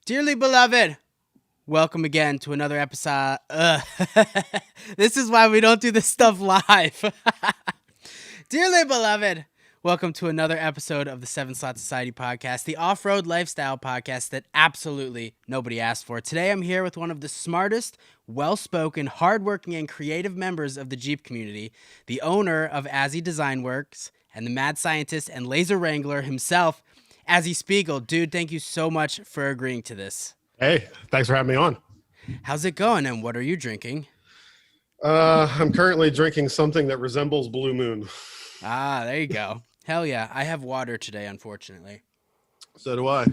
Dearly beloved, welcome again to another episode. This is why we don't do this stuff live. Dearly beloved, welcome to another episode of the Seven Slot Society podcast, the off-road lifestyle podcast that absolutely nobody asked for. Today I'm here with one of the smartest, well-spoken, hardworking, and creative members of the Jeep community, the owner of Azzys Design Works, and the mad scientist and laser wrangler himself, Azzy Spiegel. Dude, thank you so much for agreeing to this. Hey, thanks for having me on. How's it going, and what are you drinking? I'm currently drinking something that resembles Blue Moon. Ah, there you go. Hell yeah. I have water today, unfortunately. So do I.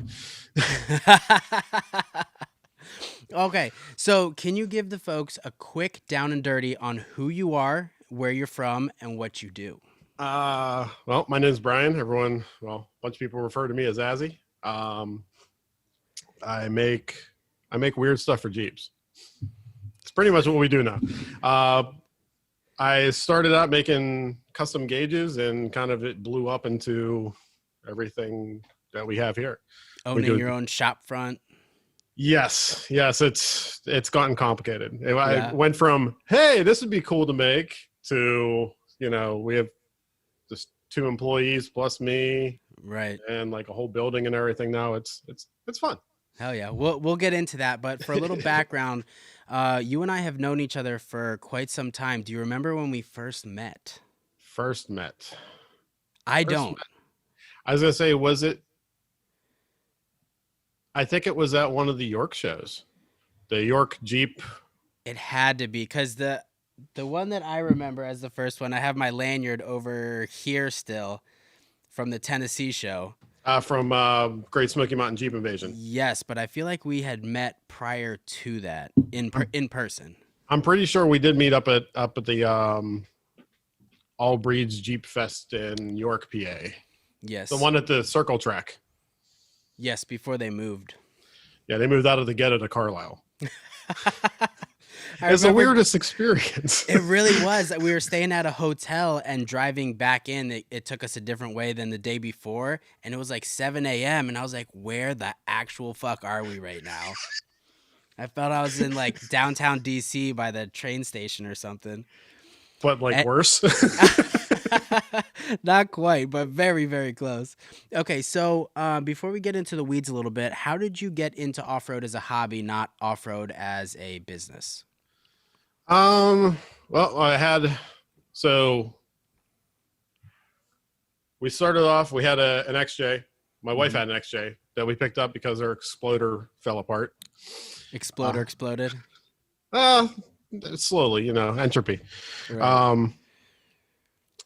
Okay, so can you give the folks a quick down and dirty on who you are, where you're from, and what you do? Well, my name is Bryan. A bunch of people refer to me as Azzy. I make weird stuff for Jeeps. It's pretty much what we do now. I started out making custom gauges, and kind of it blew up into everything that we have here. Owning your own shop front. Yes, it's gotten complicated. I went from, hey, this would be cool to make, to, we have just 2 employees plus me, right, and like a whole building and everything. Now it's fun. Hell yeah. We'll get into that, but for a little background, you and I have known each other for quite some time. Do you remember when we first met? I don't. I was gonna say, was it? I think it was at one of the York shows, the York Jeep. It had to be, because the one that I remember as the first one, I have my lanyard over here still from the Tennessee show. From Great Smoky Mountain Jeep Invasion. Yes, but I feel like we had met prior to that in person. I'm pretty sure we did meet up at the All Breeds Jeep Fest in York, PA. Yes. The one at the Circle Track. Yes, before they moved. Yeah, they moved out of the ghetto to Carlisle. It's the weirdest experience. It really was. We were staying at a hotel, and driving back in, it took us a different way than the day before, and it was like 7 a.m., and I was like, where the actual fuck are we right now? I felt I was in like downtown DC by the train station or something. But worse? Not quite, but very, very close. Okay, so before we get into the weeds a little bit, how did you get into off-road as a hobby, not off-road as a business? Well, we started off, we had an XJ. My wife had an XJ that we picked up because her exploder fell apart. Exploded? Slowly, entropy. Right.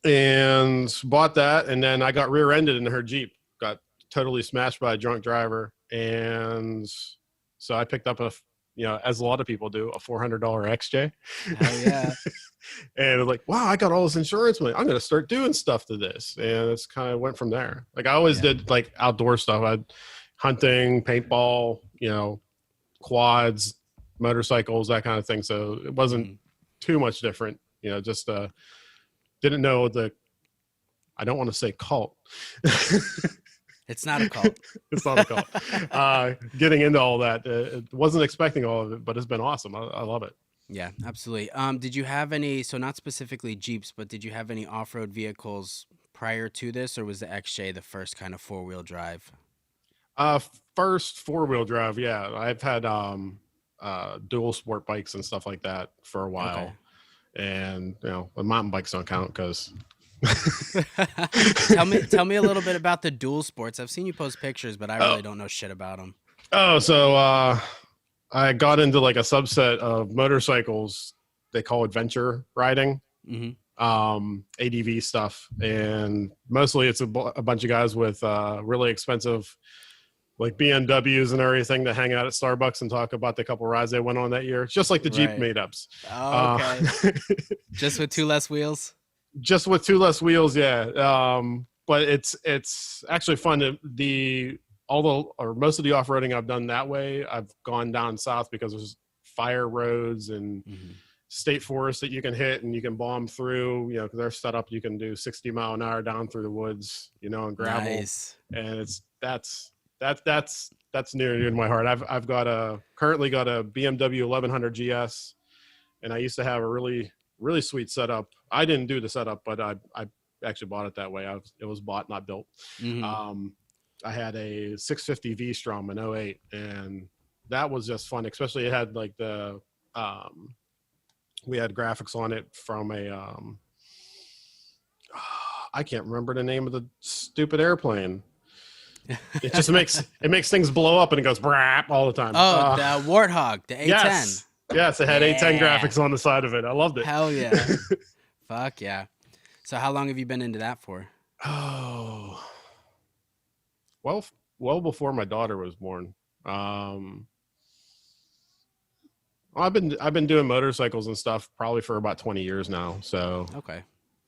And bought that, and then I got rear-ended in her Jeep, got totally smashed by a drunk driver, and so I picked up as a lot of people do, a $400 XJ. Hell yeah. And like, wow, I got all this insurance money, I'm gonna start doing stuff to this, and it's kind of went from there. Like, I always did like outdoor stuff. I hunting, paintball, quads, motorcycles, that kind of thing, so it wasn't too much different. Just didn't know I don't want to say cult. It's not a cult. It's not a cult. Getting into all that, wasn't expecting all of it, but it's been awesome. I love it. Yeah, absolutely. Did you have any, so not specifically Jeeps, but did you have any off-road vehicles prior to this, or was the XJ the first kind of 4-wheel drive? First 4-wheel drive, yeah. I've had dual sport bikes and stuff like that for a while. Okay. And the mountain bikes don't count because tell me a little bit about the dual sports. I've seen you post pictures, but I really don't know shit about them. So I got into like a subset of motorcycles they call adventure riding, ADV stuff, and mostly it's a bunch of guys with really expensive like BMWs and everything that hang out at Starbucks and talk about the couple rides they went on that year. It's just like the Jeep meetups. Oh, okay. Just with 2 less wheels? Just with 2 less wheels, yeah. But it's actually fun. Most of the off-roading I've done that way, I've gone down south because there's fire roads and state forests that you can hit and you can bomb through, because they're set up, you can do 60 mile an hour down through the woods, and gravel. Nice. And that's That's near and dear to my heart. I've currently got a BMW 1100 GS, and I used to have a really sweet setup. I didn't do the setup, but I actually bought it that way. It was bought, not built. Mm-hmm. I had a 650 V-Strom in '08, and that was just fun. Especially it had like we had graphics on it from a I can't remember the name of the stupid airplane. It just makes things blow up and it goes brap all the time. Oh, the Warthog, the A10. Yes, it had A10 graphics on the side of it. I loved it. Hell yeah. Fuck yeah. So how long have you been into that for? Oh, well before my daughter was born. I've been doing motorcycles and stuff probably for about 20 years now. So okay.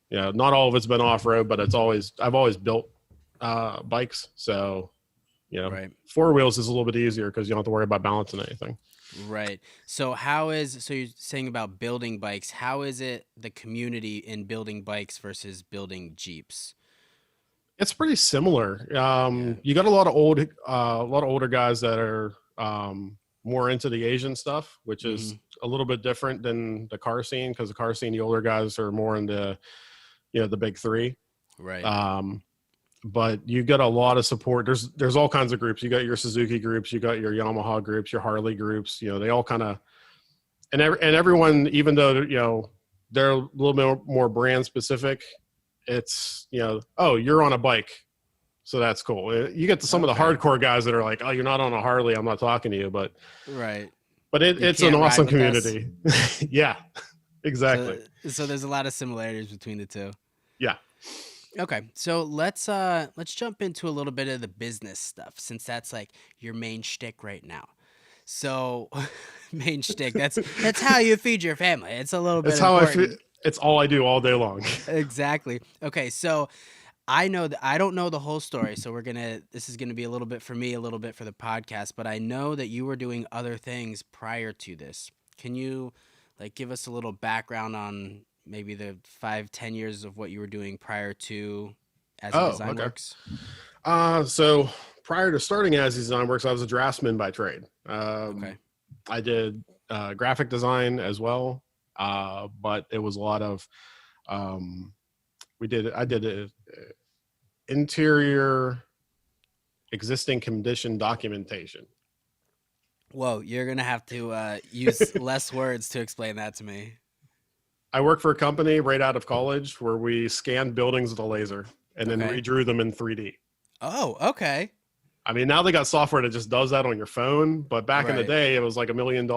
Yeah, not all of it's been off road, but I've always built bikes. So, right. Four wheels is a little bit easier because you don't have to worry about balancing anything. Right. So you're saying about building bikes. How is it the community in building bikes versus building Jeeps? It's pretty similar. You got a lot of older guys that are more into the Asian stuff, which is a little bit different than the car scene, because the car scene, the older guys are more into, the big three. Right. But you get a lot of support. There's all kinds of groups. You got your Suzuki groups, you got your Yamaha groups, your Harley groups. They all kind of, and everyone, even though they're a little bit more brand specific, it's oh, you're on a bike, so that's cool. You get to some of the hardcore guys that are like, oh, you're not on a Harley, I'm not talking to you, but right. But it's an awesome community. Yeah, exactly. So there's a lot of similarities between the two. Yeah. Okay, so let's jump into a little bit of the business stuff, since that's like your main shtick right now. So, main shtick, that's how you feed your family. It's a little bit. It's how important. It's all I do all day long. Exactly. Okay, so I know that I don't know the whole story, so this is gonna be a little bit for me, a little bit for the podcast, but I know that you were doing other things prior to this. Can you give us a little background on maybe the 5-10 years of what you were doing prior to Azzys Design Works? So prior to starting Azzys Design Works, I was a draftsman by trade. I did graphic design as well, but it was a lot of I did interior existing condition documentation. Whoa, you're gonna have to use less words to explain that to me. I worked for a company right out of college where we scanned buildings with a laser and then redrew them in 3D. Oh, okay. I mean, now they got software that just does that on your phone, but back in the day, it was like $1 million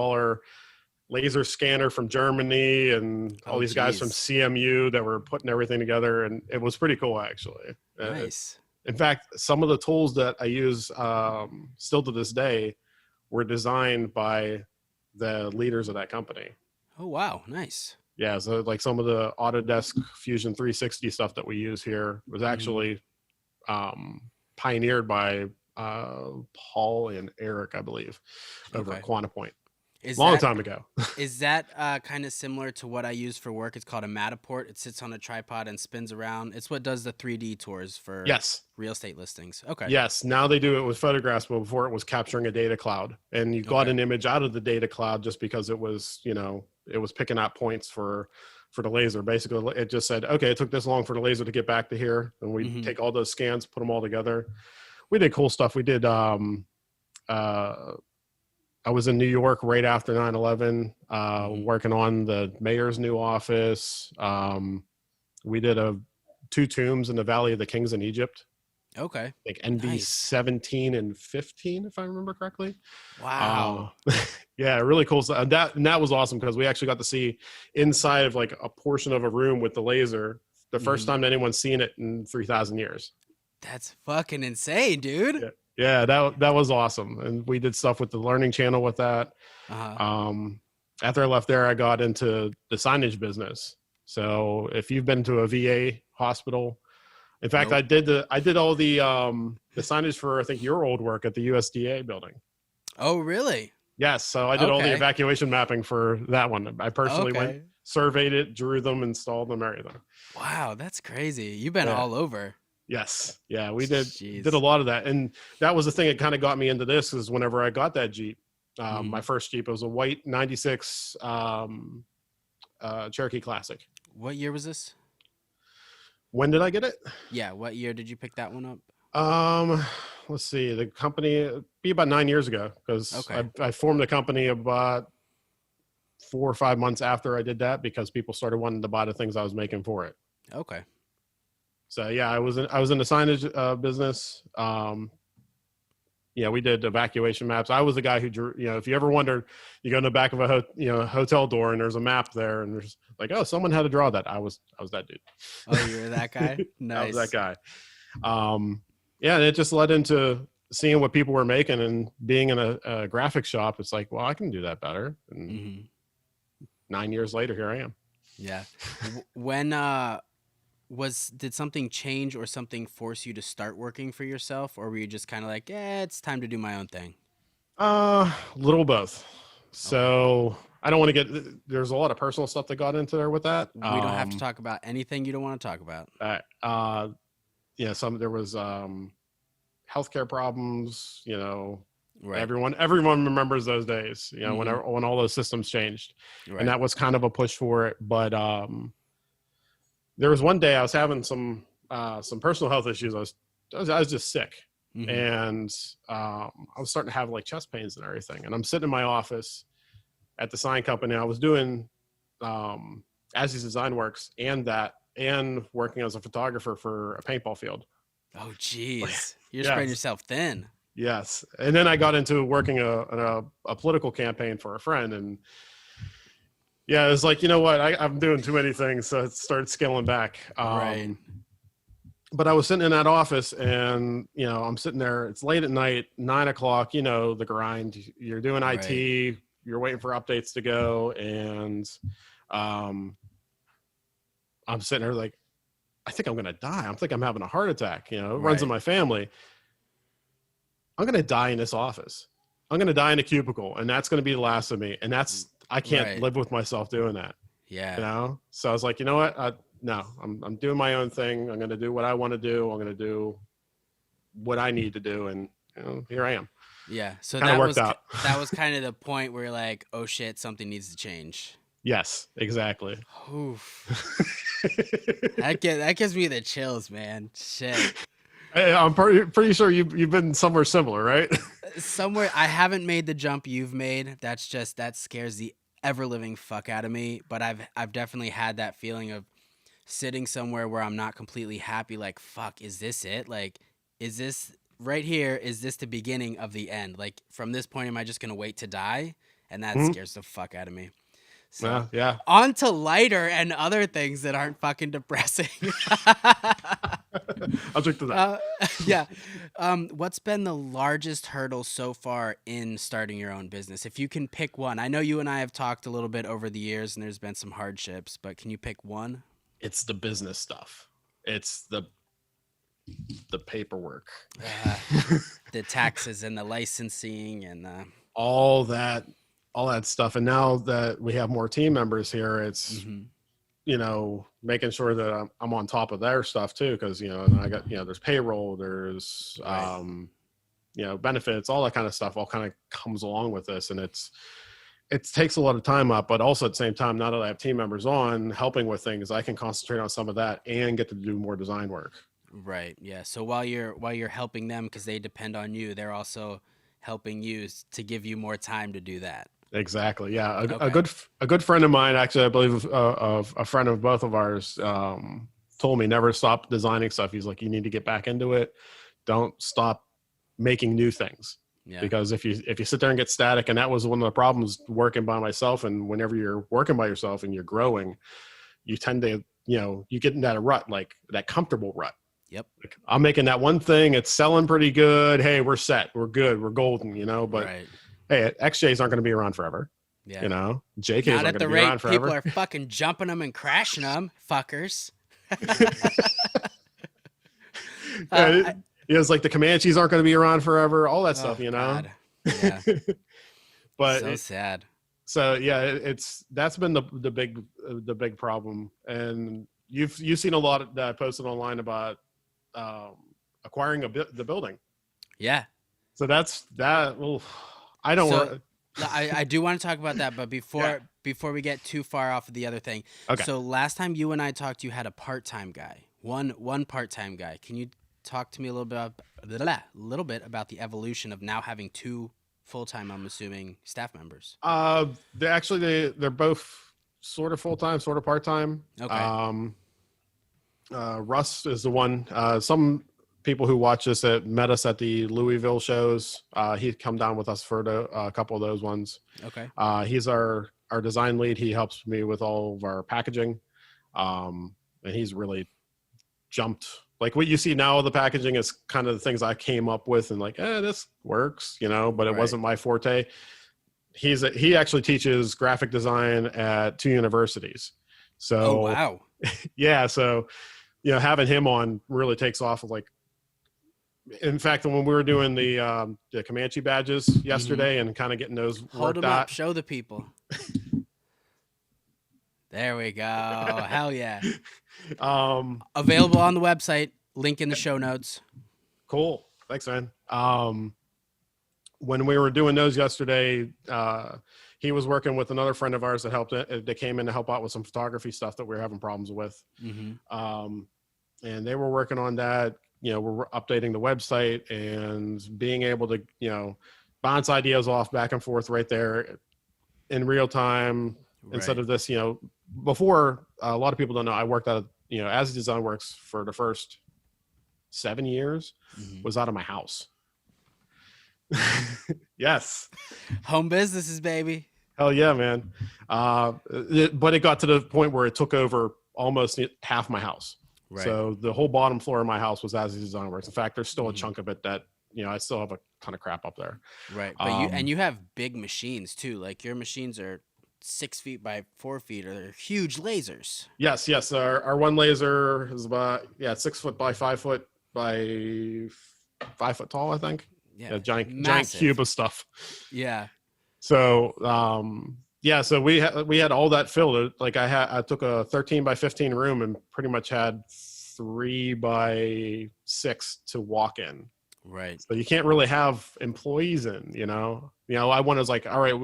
laser scanner from Germany and all these guys from CMU that were putting everything together, and it was pretty cool, actually. Nice. In fact, some of the tools that I use still to this day were designed by the leaders of that company. Oh, wow. Nice. Yeah, so like some of the Autodesk Fusion 360 stuff that we use here was actually pioneered by Paul and Eric, I believe, over at QuantaPoint. Long time ago. Is that kind of similar to what I use for work? It's called a Matterport. It sits on a tripod and spins around. It's what does the 3D tours for real estate listings. Okay. Yes, now they do it with photographs, but before it was capturing a data cloud. And you got an image out of the data cloud just because it was, it was picking out points for the laser. Basically, it just said, okay, it took this long for the laser to get back to here. And we take all those scans, put them all together. We did cool stuff. We did, I was in New York right after 9/11, working on the mayor's new office. We did 2 tombs in the Valley of the Kings in Egypt. Okay. Like NV 17 and 15, if I remember correctly. Wow. Yeah, really cool. And that was awesome because we actually got to see inside of like a portion of a room with the laser. The first time anyone's seen it in 3,000 years. That's fucking insane, dude. Yeah, that was awesome. And we did stuff with the Learning Channel with that. After I left there, I got into the signage business. So if you've been to a VA hospital, in fact, I did all the signage for, I think, your old work at the USDA building. Oh, really? Yes. So I did all the evacuation mapping for that one. I personally went, surveyed it, drew them, installed them, everything. Wow, that's crazy. You've been all over. Yes. Yeah, we did a Jeez. lot of that. And that was the thing that kind of got me into this is whenever I got that Jeep, Hmm. my first Jeep, it was a white 96 Cherokee Classic. What year was this? When did I get it? Yeah, what year did you pick that one up? Um, let's see. The company be about 9 years ago because Okay. I formed the company about 4 or 5 months after I did that because people started wanting to buy the things I was making for it. Okay. So yeah, I was in the signage business. Yeah, we did evacuation maps. I was the guy who drew. If you ever wondered, you go in the back of a hotel door and there's a map there, and there's like, oh, someone had to draw that. I was that Oh, you were that guy? dude. I was that Nice. guy. Um, yeah, and it just led into seeing what people were making and being in a graphic shop. It's like, well, I can do that better. And Hmm. 9 years later, here I am. Yeah. When did something change or something force you to start working for yourself, or were you just kind of like, yeah, it's time to do my own thing? Little both. Okay. So I don't want to get. There's a lot of personal stuff that got into there with that. We don't have to talk about anything you don't want to talk about. Uh, uh, there was healthcare problems. Right. Everyone remembers those days. Hmm. When all those systems changed, and Right. that was kind of a push for it. But there was one day I was having some personal health issues. I was just sick, Hmm. and I was starting to have like chest pains and everything. And I'm sitting in my office at the sign company. I was doing Azzys Design Works and working as a photographer for a paintball field. Oh, jeez. You're spreading Yes, yourself thin. yes. And then I got into working a political campaign for a friend, and yeah, it was like, you know what, I'm doing too many things, so it started scaling back. Right. But I was sitting in that office, and I'm sitting there. It's late at night, 9 o'clock. The grind. You're doing Right. IT. You're waiting for updates to go, and um, I'm sitting there like, I think I'm gonna die. I think I'm having a heart attack. It runs in Right. my family. I'm gonna die in this office. I'm gonna die in a cubicle, and that's gonna be the last of me. And I can't Right. live with myself doing that. Yeah. So I was like, you know what? No, I'm doing my own thing. I'm gonna do what I want to do. I'm gonna do what I need to do, and here I am. Yeah. So Kind of worked out. that was kind of the point where you're like, oh shit, something needs to change. Yes, exactly. Oof. That gives me the chills, man. Shit. I'm pretty sure you've been somewhere similar, right? Somewhere I haven't made the jump you've made. That scares the ever living fuck out of me. But I've definitely had that feeling of sitting somewhere where I'm not completely happy. Like, fuck, is this it? Like, is this right here? Is this the beginning of the end? Like, from this point, am I just gonna wait to die? And that Mhm. scares the fuck out of me. So, Yeah, yeah. on to lighter and other things that aren't fucking depressing. I'll drink to that. uh, yeah. What's been the largest hurdle so far in starting your own business? If you can pick one, I know you and I have talked a little bit over the years, and there's been some hardships, but can you pick one? It's the business stuff. It's the paperwork. Uh, the taxes and the licensing and all that all that stuff. And now that we have more team members here, it's mhm. making sure that I'm on top of their stuff too, because and I got there's payroll, there's Right. benefits, all that kind of stuff all kind of comes along with this, and it takes a lot of time up. But also at the same time, now that I have team members on helping with things, I can concentrate on some of that and get to do more design work. Right. Yeah. So while you're helping them because they depend on you, they're also helping you to give you more time to do that. Exactly. Yeah. Okay. A good friend of mine, actually, I believe of a friend of both of ours, told me never stop designing stuff. He's like, you need to get back into it. Don't stop making new things, Yeah. because if you sit there and get static, and that was one of the problems working by myself. And whenever you're working by yourself and you're growing, you tend to, you get in that rut, like that comfortable rut. Yep. Like, I'm making that one thing. It's selling pretty good. Hey, we're set. We're good. We're golden, but Right. hey, XJs aren't going to be around forever. Yeah. JKs Not aren't at going to the be around rate people forever. are fucking jumping them and crashing them, fuckers. Yeah, I, it's like the Comanches aren't going to be around forever. All that oh stuff. God. Yeah. But So sad. so yeah, that's been the big problem. And you've seen a lot that I posted online about um, acquiring the building. Yeah. So that's that. Well, I don't So work. I do want to talk about that, but Yeah. before we get too far off of the other thing, Okay. so last time you and I talked, you had a part time guy, one part time guy. Can you talk to me a little bit about the evolution of now having two full time? I'm assuming staff members. They're both sort of full time, sort of part time. Okay. Russ is the one. Some people who watch us that met us at the Louisville shows. He'd come down with us for a couple of those ones. Okay. He's our design lead. He helps me with all of our packaging, and he's really jumped. Like what you see now, the packaging is kind of the things I came up with, and like, this works, but it Right. wasn't my forte. He actually teaches graphic design at 2 universities. So, Oh wow. yeah, so having him on really takes off. Like, in fact, when we were doing the Comanche badges yesterday and kind of getting those Hold worked them up. out. Show the people. There we go. Hell yeah. Available on the website. Link in the show notes. Cool. Thanks, man. When we were doing those yesterday, he was working with another friend of ours that came in to help out with some photography stuff that we were having problems with. And they were working on that. We're updating the website and being able to, bounce ideas off back and forth right there in real time. Right. Instead of this, before, a lot of people don't know, I worked at, Azzys Design Works for the first 7 years, was out of my house. Yes. Home businesses, baby. Hell yeah, man. But it got to the point where it took over almost half my house. Right. So the whole bottom floor of my house was Azzys Design Works. In fact, there's still a chunk of it that, I still have a ton of crap up there. Right. But you have big machines too. Like your machines are 6 feet by 4 feet, or they're huge lasers. Yes. Our one laser is about 6 foot by 5 foot by 5 foot tall, I think. Yeah. Giant cube of stuff. Yeah. So so we had all that filled. Like I took a 13 by 15 room and pretty much had 3 by 6 to walk in. Right. So you can't really have employees in. I was like, all right,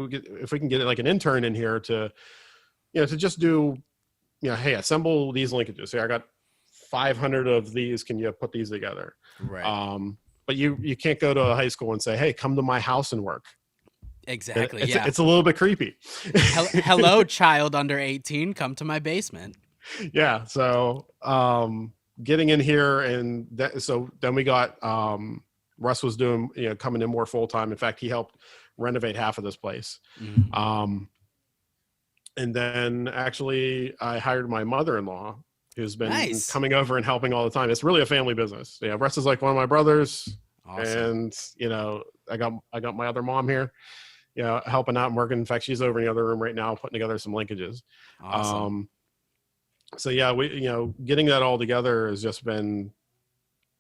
if we can get like an intern in here to just do, hey, assemble these linkages. Say I got 500 of these. Can you put these together? Right. But you can't go to a high school and say, hey, come to my house and work. Exactly. It's a little bit creepy. Hello, child under 18. Come to my basement. Yeah. So getting in here, and so then we got Russ was doing coming in more full time. In fact, he helped renovate half of this place. And then actually I hired my mother-in-law, who's been coming over and helping all the time. It's really a family business. Yeah, Russ is like one of my brothers. Awesome. And I got my other mom here, helping out and working. In fact, she's over in the other room right now putting together some linkages. Awesome. So yeah, we getting that all together has just been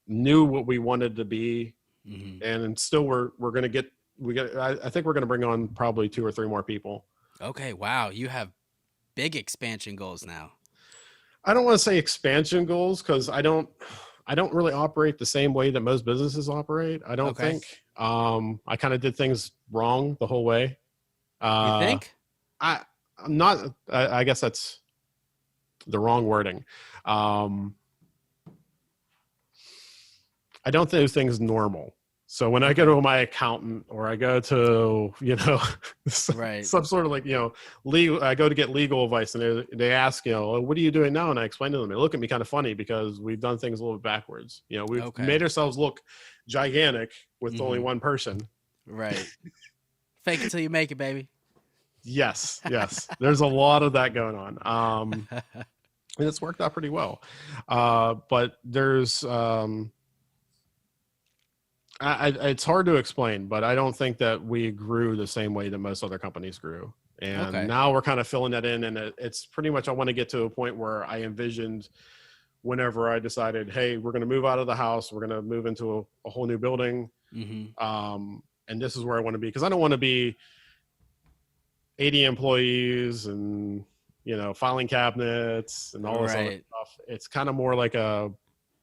knew what we wanted to be, and still we're gonna get I think we're gonna bring on probably 2 or 3 more people. Okay, wow, you have big expansion goals now. I don't want to say expansion goals because I don't really operate the same way that most businesses operate. I don't think. I kind of did things wrong the whole way. You think? I'm not. I guess that's the wrong wording. I don't do things normal. So when I go to my accountant or I go to, some sort of like, legal, I go to get legal advice and they ask, what are you doing now? And I explain to them, they look at me kind of funny because we've done things a little bit backwards. We've made ourselves look gigantic with only one person. Right. Fake it till you make it, baby. Yes. There's a lot of that going on. And it's worked out pretty well. But there's, it's hard to explain, but I don't think that we grew the same way that most other companies grew. And now we're kind of filling that in. And it's pretty much, I want to get to a point where I envisioned whenever I decided, hey, we're going to move out of the house. We're going to move into a whole new building. And this is where I want to be. Because I don't want to be 80 employees and, filing cabinets and all this other stuff. It's kind of more like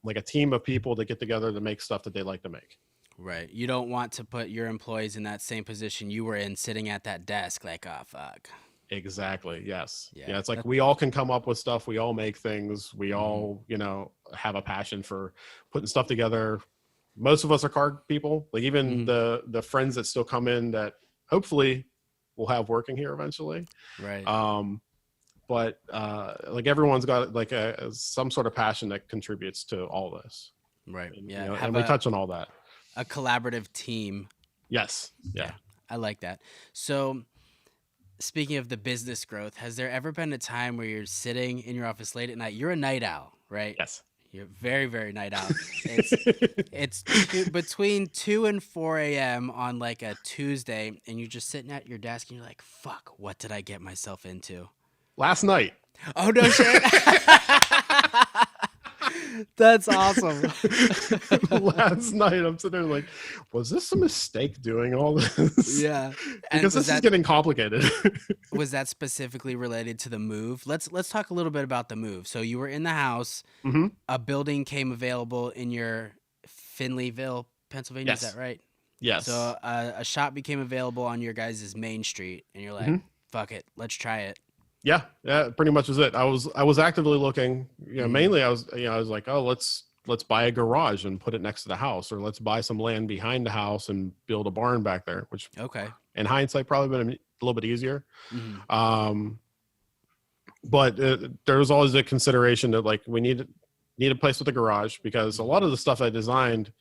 like a team of people that get together to make stuff that they like to make. Right. You don't want to put your employees in that same position you were in, sitting at that desk like, oh, fuck. Exactly. Yes. Yeah. Yeah. It's like we all can come up with stuff. We all make things. We Mhm. all, have a passion for putting stuff together. Most of us are card people. Like even the friends that still come in that hopefully will have working here eventually. Right. But like everyone's got like some sort of passion that contributes to all this. Right. And, Yeah. and we touch on all that. A collaborative team. Yes. Yeah. I like that. So, speaking of the business growth, has there ever been a time where you're sitting in your office late at night? You're a night owl, right? Yes. You're very, very night owl. It's between 2 and 4 a.m. on like a Tuesday, and you're just sitting at your desk and you're like, fuck, what did I get myself into? Last night. Oh, no shit. That's awesome. Last night, I'm sitting there like, was this a mistake doing all this? Yeah. Because this is getting complicated. Was that specifically related to the move? Let's talk a little bit about the move. So you were in the house. Mm-hmm. A building came available in your Finleyville, Pennsylvania. Yes. Is that right? Yes. So a shop became available on your guys' main street, and you're like, fuck it, let's try it. Yeah, pretty much was it. I was actively looking, mainly I was like, oh, let's buy a garage and put it next to the house, or let's buy some land behind the house and build a barn back there, which in hindsight probably been a little bit easier. But there was always a consideration that like we need a place with a garage, because a lot of the stuff I designed,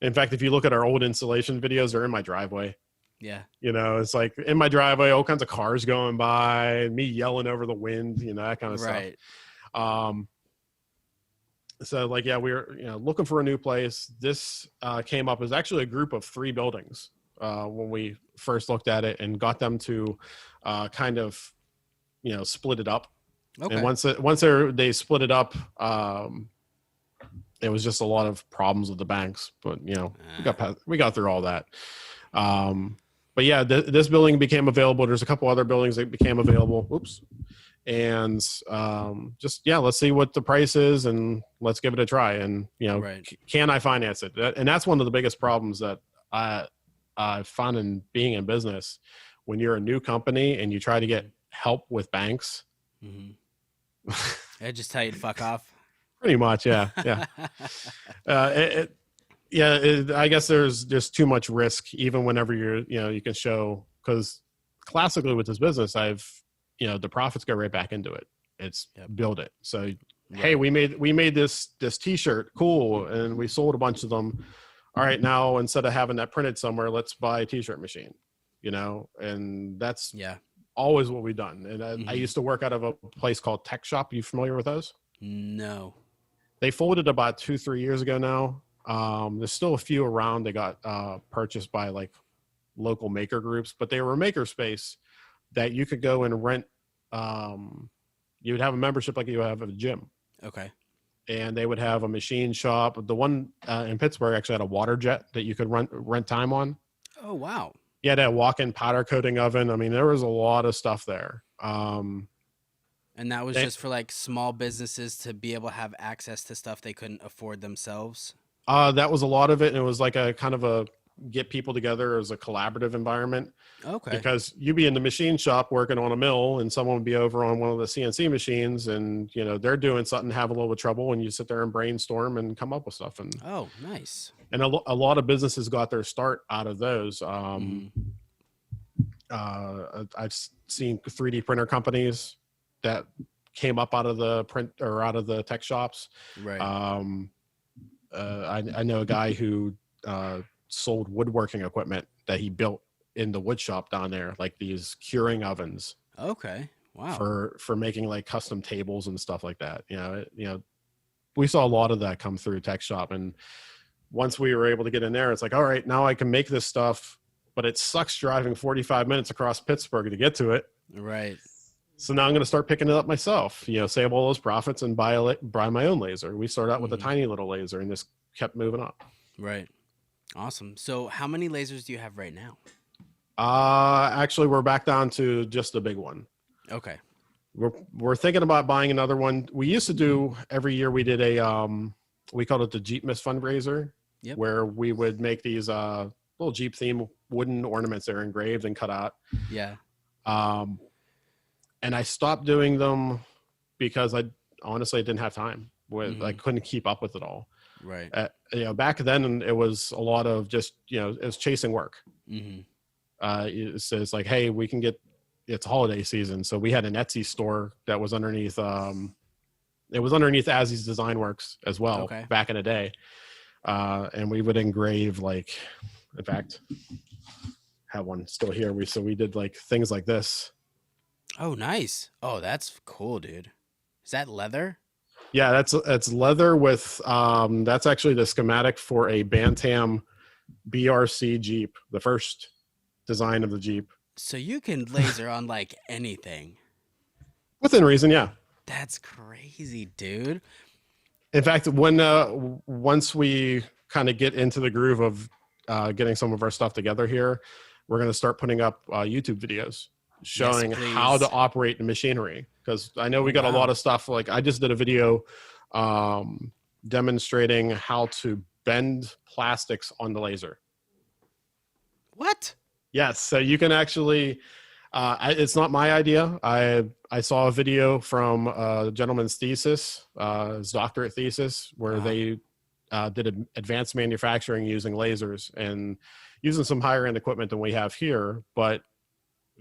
in fact, if you look at our old installation videos, they're in my driveway. Yeah. It's like in my driveway, all kinds of cars going by, me yelling over the wind, that kind of stuff. So like, yeah, we were, looking for a new place. This came up as actually a group of 3 buildings when we first looked at it and got them to kind of, split it up. Okay. And once they split it up, it was just a lot of problems with the banks, but we got through all that. But yeah, this building became available. There's a couple other buildings that became available. Oops. And let's see what the price is and let's give it a try. And, can I finance it? And that's one of the biggest problems that I found in being in business. When you're a new company and you try to get help with banks. I just tell you to fuck off. Pretty much. Yeah. Yeah. I guess there's just too much risk, even whenever you can show, because classically with this business, the profits go right back into it. It's build it. So, hey, we made this t-shirt. Cool. And we sold a bunch of them. All right. Now, instead of having that printed somewhere, let's buy a t-shirt machine, and that's always what we've done. And I used to work out of a place called Tech Shop. Are you familiar with those? No. They folded about 2-3 years ago now. There's still a few around. They got purchased by like local maker groups, but they were a maker space that you could go and rent. You would have a membership like you have at a gym. Okay. And they would have a machine shop. The one in Pittsburgh actually had a water jet that you could rent time on. Oh, wow. Yeah, that walk-in powder coating oven. I mean, there was a lot of stuff there. And that was just for like small businesses to be able to have access to stuff they couldn't afford themselves. That was a lot of it. And it was like a kind of a get people together as a collaborative environment. Okay. Because you'd be in the machine shop working on a mill and someone would be over on one of the CNC machines and, they're doing something, have a little bit of trouble, and you sit there and brainstorm and come up with stuff. And oh, nice. And a lot of businesses got their start out of those. I've seen 3D printer companies that came up out of the print or out of the tech shops. Right. I know a guy who sold woodworking equipment that he built in the wood shop down there, like these curing ovens. Okay. Wow. For making like custom tables and stuff like that. We saw a lot of that come through tech shop. And once we were able to get in there, it's like, all right, now I can make this stuff, but it sucks driving 45 minutes across Pittsburgh to get to it. Right. So now I'm going to start picking it up myself, save all those profits and buy my own laser. We started out with a tiny little laser and just kept moving up. Right. Awesome. So how many lasers do you have right now? Actually, we're back down to just the big one. Okay. We're thinking about buying another one. We used to do every year we did a we called it the Jeep Miss fundraiser, Yep. where we would make these little Jeep theme wooden ornaments that are engraved and cut out. Yeah. And I stopped doing them because I honestly didn't have time. I couldn't keep up with it all. Right. Back then it was a lot of just, it was chasing work. Mm-hmm. It's like, hey, it's holiday season. So we had an Etsy store that was underneath, it was underneath Azzys Design Works as well, back in the day. And we would engrave, like, in fact, have one still here. We did like things like this. Oh, nice. Oh, that's cool, dude. Is that leather? Yeah, that's leather with that's actually the schematic for a Bantam BRC Jeep, the first design of the Jeep. So you can laser on like anything. Within reason, yeah. That's crazy, dude. In fact, when once we kind of get into the groove of getting some of our stuff together here, we're going to start putting up YouTube videos showing how to operate the machinery. Because I know we got a lot of stuff. Like I just did a video demonstrating how to bend plastics on the laser. What? Yes. So you can actually, it's not my idea. I saw a video from a gentleman's thesis, his doctorate thesis, where they did advanced manufacturing using lasers and using some higher end equipment than we have here, but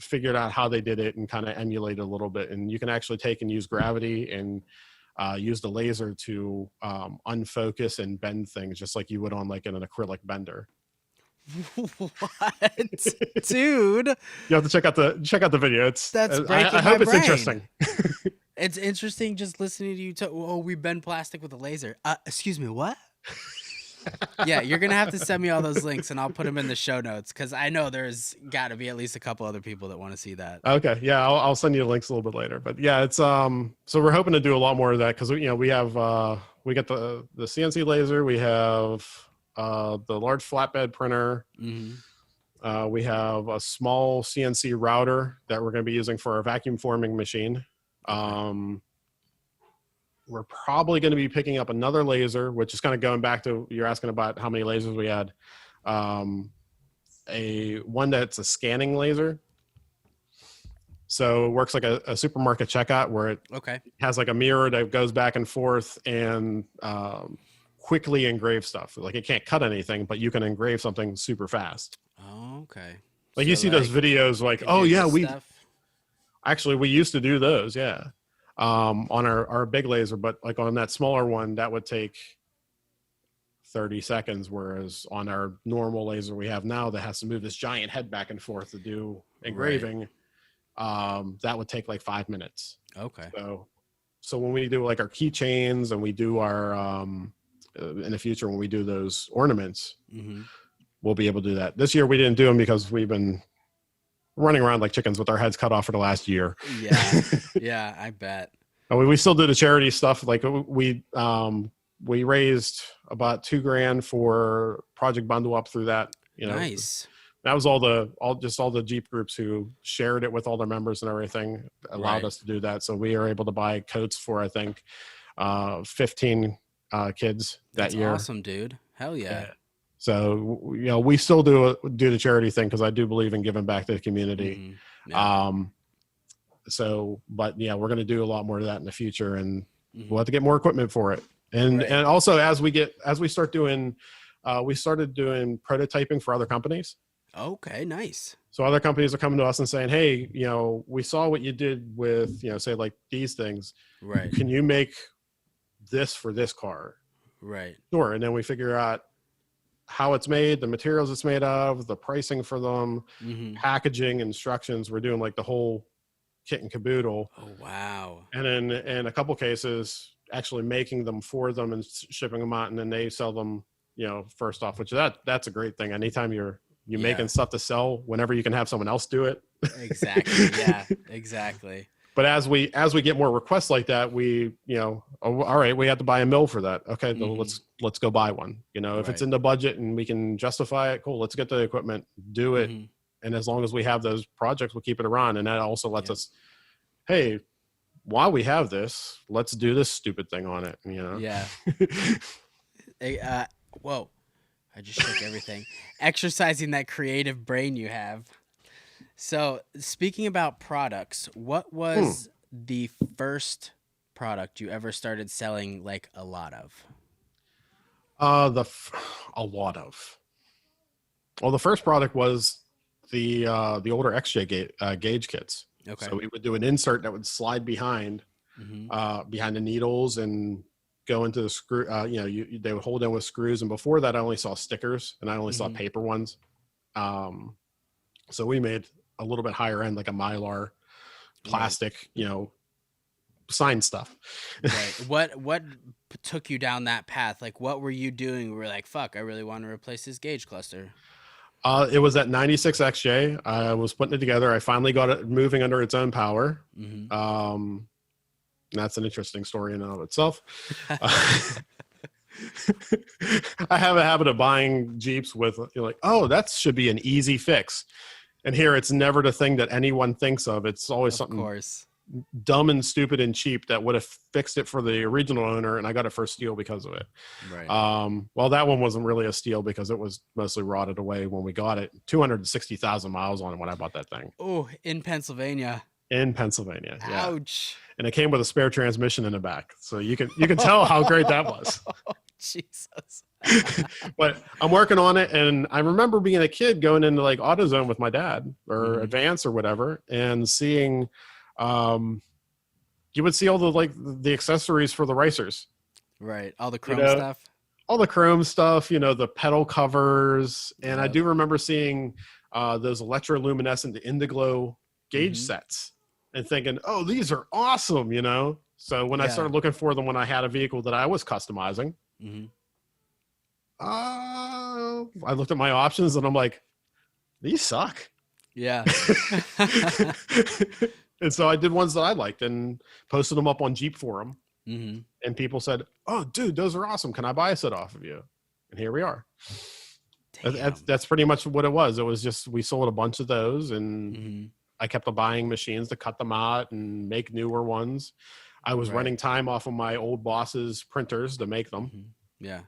figured out how they did it and kind of emulate a little bit. And you can actually take and use gravity and use the laser to unfocus and bend things just like you would on like an acrylic bender. What? Dude, you have to check out the video. That's breaking I hope my it's brain. interesting. It's interesting just listening to you talk. Oh, we bend plastic with a laser. Excuse me, what? Yeah, you're gonna have to send me all those links and I'll put them in the show notes because I know there's got to be at least a couple other people that want to see that. Okay, yeah, I'll send you the links a little bit later. But yeah, it's so we're hoping to do a lot more of that because we have we got the CNC laser, we have the large flatbed printer, we have a small CNC router that we're going to be using for our vacuum forming machine. We're probably going to be picking up another laser, which is kind of going back to you're asking about how many lasers we had. One that's a scanning laser. So it works like a supermarket checkout where it has like a mirror that goes back and forth and quickly engrave stuff. Like it can't cut anything, but you can engrave something super fast. Oh, okay. Like so you see those videos like, oh yeah, we used to do those. Yeah. On our big laser, but like on that smaller one, that would take 30 seconds. Whereas on our normal laser we have now that has to move this giant head back and forth to do engraving, that would take like 5 minutes. Okay. So when we do like our keychains and we do our, in the future, when we do those ornaments, we'll be able to do that. This year we didn't do them because we've been running around like chickens with our heads cut off for the last year. Yeah. Yeah, I bet. We still do the charity stuff. Like we raised about $2,000 for Project Bundle Up through that. Nice. That was all the Jeep groups who shared it with all their members and everything allowed us to do that. So we are able to buy coats for, I think, 15 kids that year. That's awesome, dude. Hell yeah. So, we still do the charity thing because I do believe in giving back to the community. But yeah, we're going to do a lot more of that in the future and we'll have to get more equipment for it. And also as we start doing, we started doing prototyping for other companies. Okay, nice. So other companies are coming to us and saying, hey, we saw what you did with, say like these things. Right. Can you make this for this car? Right. Sure. And then we figure out how it's made, the materials it's made of, the pricing for them, packaging, instructions. We're doing like the whole kit and caboodle. Oh, wow. And then in a couple cases, actually making them for them and shipping them out, and then they sell them, first off, which that's a great thing. Anytime you're making stuff to sell, whenever you can have someone else do it. Exactly. Yeah, exactly. But as we get more requests like that, we, all right, we have to buy a mill for that. Okay, let's go buy one. If it's in the budget and we can justify it, cool. Let's get the equipment, do it, and as long as we have those projects, we'll keep it around. And that also lets us, hey, while we have this, let's do this stupid thing on it. Yeah. Whoa, I just shook everything. Exercising that creative brain you have. So, speaking about products, what Hmm. was the first product you ever started selling like a lot of? A lot of. Well, the first product was the older XJ gauge kits. Okay. So we would do an insert that would slide Mm-hmm. behind the needles and go into the screw. They would hold in with screws. And before that, I only saw stickers and I only saw Mm-hmm. paper ones. Um, so we made a little bit higher end, like a Mylar Right. plastic, sign stuff. Right. What took you down that path? Like, what were you doing? We were like, fuck, I really want to replace this gauge cluster. It was at 96 XJ. I was putting it together. I finally got it moving under its own power. Mm-hmm. That's an interesting story in and of itself. I have a habit of buying Jeeps with, like, oh, that should be an easy fix. And here it's never the thing that anyone thinks of. It's always Of something course. dumb and stupid and cheap that would have fixed it for the original owner, and I got it for steal because of it. Right. Well, that one wasn't really a steal because it was mostly rotted away when we got it. 260,000 miles on it when I bought that thing Oh, in Pennsylvania. in Pennsylvania. Yeah, Ouch. and it came with a spare transmission in the back, so you can tell how great that was. Jesus. But I'm working on it, and I remember being a kid going into like AutoZone with my dad or Mhm. Advance or whatever, and seeing. You would see all the accessories for the racers, Right. All the you chrome know, stuff. all the chrome stuff, the pedal covers. And I Yep. do remember seeing those electroluminescent Indiglo gauge Mhm. sets and thinking, oh, these are awesome, So when I Yeah. started looking for them when I had a vehicle that I was customizing, Mhm. I looked at my options and I'm like, these suck. Yeah. And so I did ones that I liked and posted them up on Jeep Forum. Mhm. And people said, oh, dude, those are awesome. Can I buy a set off of you? And here we are. Damn. That's pretty much what it was. It was just we sold a bunch of those, and Mhm. I kept buying machines to cut them out and make newer ones. I was Right. running time off of my old boss's printers to make them. Mhm. Yeah.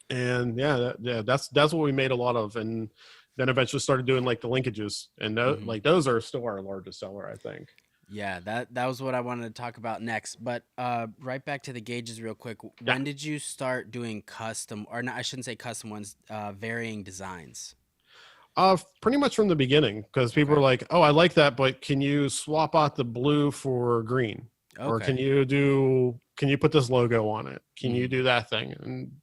And that's what we made a lot of. And then eventually started doing like the linkages, and Mhm. like those are still our largest seller, I think. Yeah, that was what I wanted to talk about next. But right back to the gauges real quick. Yeah. When did you start doing custom, or not, I shouldn't say custom ones, varying designs? Pretty much from the beginning, because people Okay. are like, "Oh, I like that, but can you swap out the blue for green, or Okay. can you put this logo on it? Can you Mhm. do that thing?" And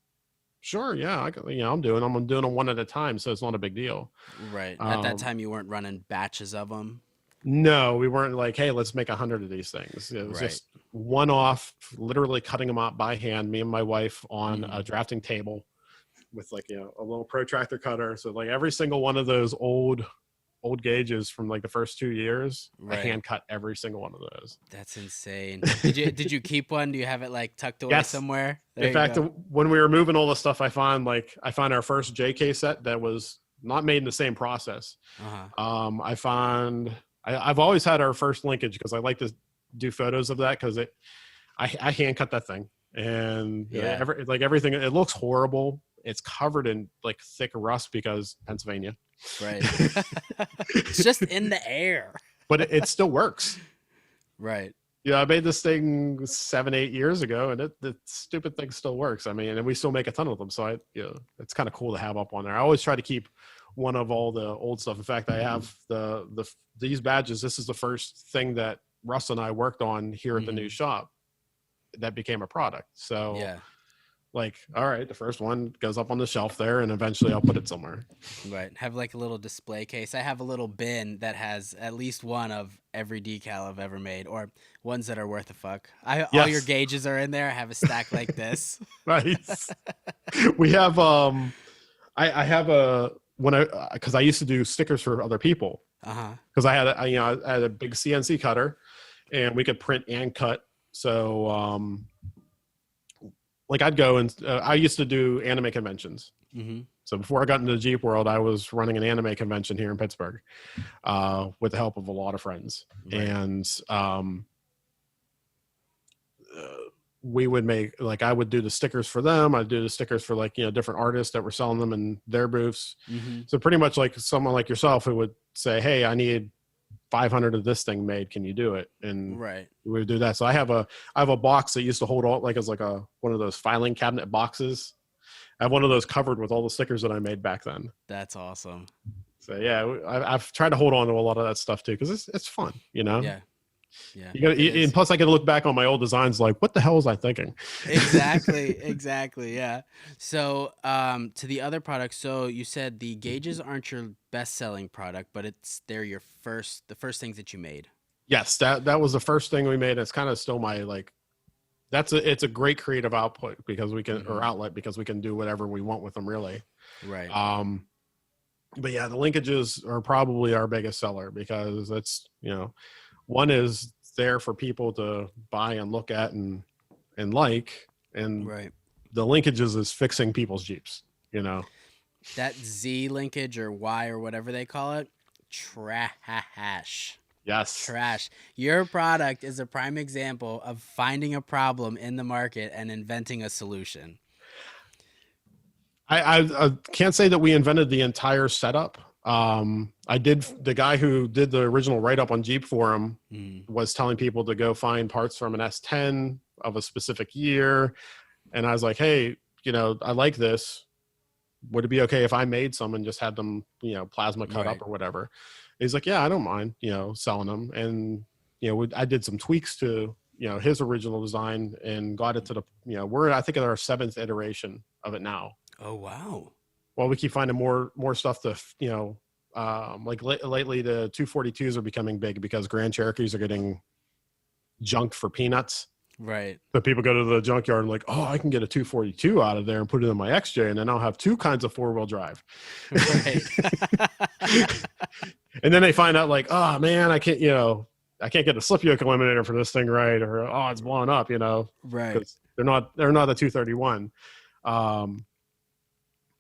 sure, yeah, I'm doing them one at a time, so it's not a big deal. Right. At that Um, time, you weren't running batches of them. no, we weren't like, "Hey, let's make 100 of these things." It was Right. just one off, literally cutting them out by hand. Me and my wife on a Mhm. drafting table with like a little protractor cutter. So like every single one of those old gauges from like the first 2 years, I Right. hand cut every single one of those. That's insane. Did you keep one? Do you have it like tucked away Yes. somewhere? In There you fact, go. when we were moving all the stuff, I found our first JK set that was not made in the same process. Uh-huh. I've always had our first linkage because I like to do photos of that because I hand cut that thing, and Yeah. everything, it looks horrible. It's covered in like thick rust because Pennsylvania. Right. It's just in the air. But it still works. Right. Yeah, I made this thing 7-8 years ago, and the stupid thing still works. I mean, and we still make a ton of them, so it's kind of cool to have up on there. I always try to keep one of all the old stuff. In fact, I have these badges. This is the first thing that Russ and I worked on here at the new shop that became a product. So Yeah. like, all right, the first one goes up on the shelf there, and eventually I'll put it somewhere. Right. Have like a little display case. I have a little bin that has at least one of every decal I've ever made, or ones that are worth a fuck. All your Yes. gauges are in there. I have a stack like this. Nice. We have I have because I used to do stickers for other people Uh-huh. because I had a big CNC cutter, and we could print and cut. So like I'd go and I used to do anime conventions. Mm-hmm. So before I got into the Jeep world, I was running an anime convention here in Pittsburgh with the help of a lot of friends. Right. And we would make, like, I would do the stickers for them. I'd do the stickers for, like, different artists that were selling them in their booths. Mm-hmm. So pretty much like someone like yourself who would say, hey, I need 500 of this thing made. Can you do it? And Right. we would do that. So I have a box that used to hold all, like, as like one of those filing cabinet boxes. I have one of those covered with all the stickers that I made back then. That's awesome. So yeah, I've tried to hold on to a lot of that stuff too, because it's fun, Yeah. Yeah. And plus, I get to look back on my old designs, like, what the hell was I thinking? Exactly. Yeah. So, to the other products. So you said the gauges aren't your best-selling product, but they're the first things that you made. Yes, that was the first thing we made. It's kind of still my, like, it's a great creative output because we can, or outlet, because we can do whatever we want with them, really. Right. But yeah, the linkages are probably our biggest seller, because that's, one is there for people to buy and look at and like, and Right. the linkages is fixing people's Jeeps, That Z linkage or Y or whatever they call it, trash. Yes. Trash. Your product is a prime example of finding a problem in the market and inventing a solution. I can't say that we invented the entire setup. The guy who did the original write-up on Jeep for him was telling people to go find parts from an S10 of a specific year. And I was like, hey, I like this. Would it be okay if I made some and just had them, plasma cut up or whatever? He's like, yeah, I don't mind, selling them. And, I did some tweaks to, his original design and got it to the, we're, I think, at our 7th iteration of it now. Oh, wow. Well, we keep finding more stuff to, like lately the 242s are becoming big because Grand Cherokees are getting junked for peanuts. Right. So people go to the junkyard and like, oh, I can get a 242 out of there and put it in my XJ, and then I'll have 2 kinds of 4-wheel drive. Right. And then they find out, like, oh man, I can't get the slip yoke eliminator for this thing right, or oh, it's blowing up, Right. They're not a 231.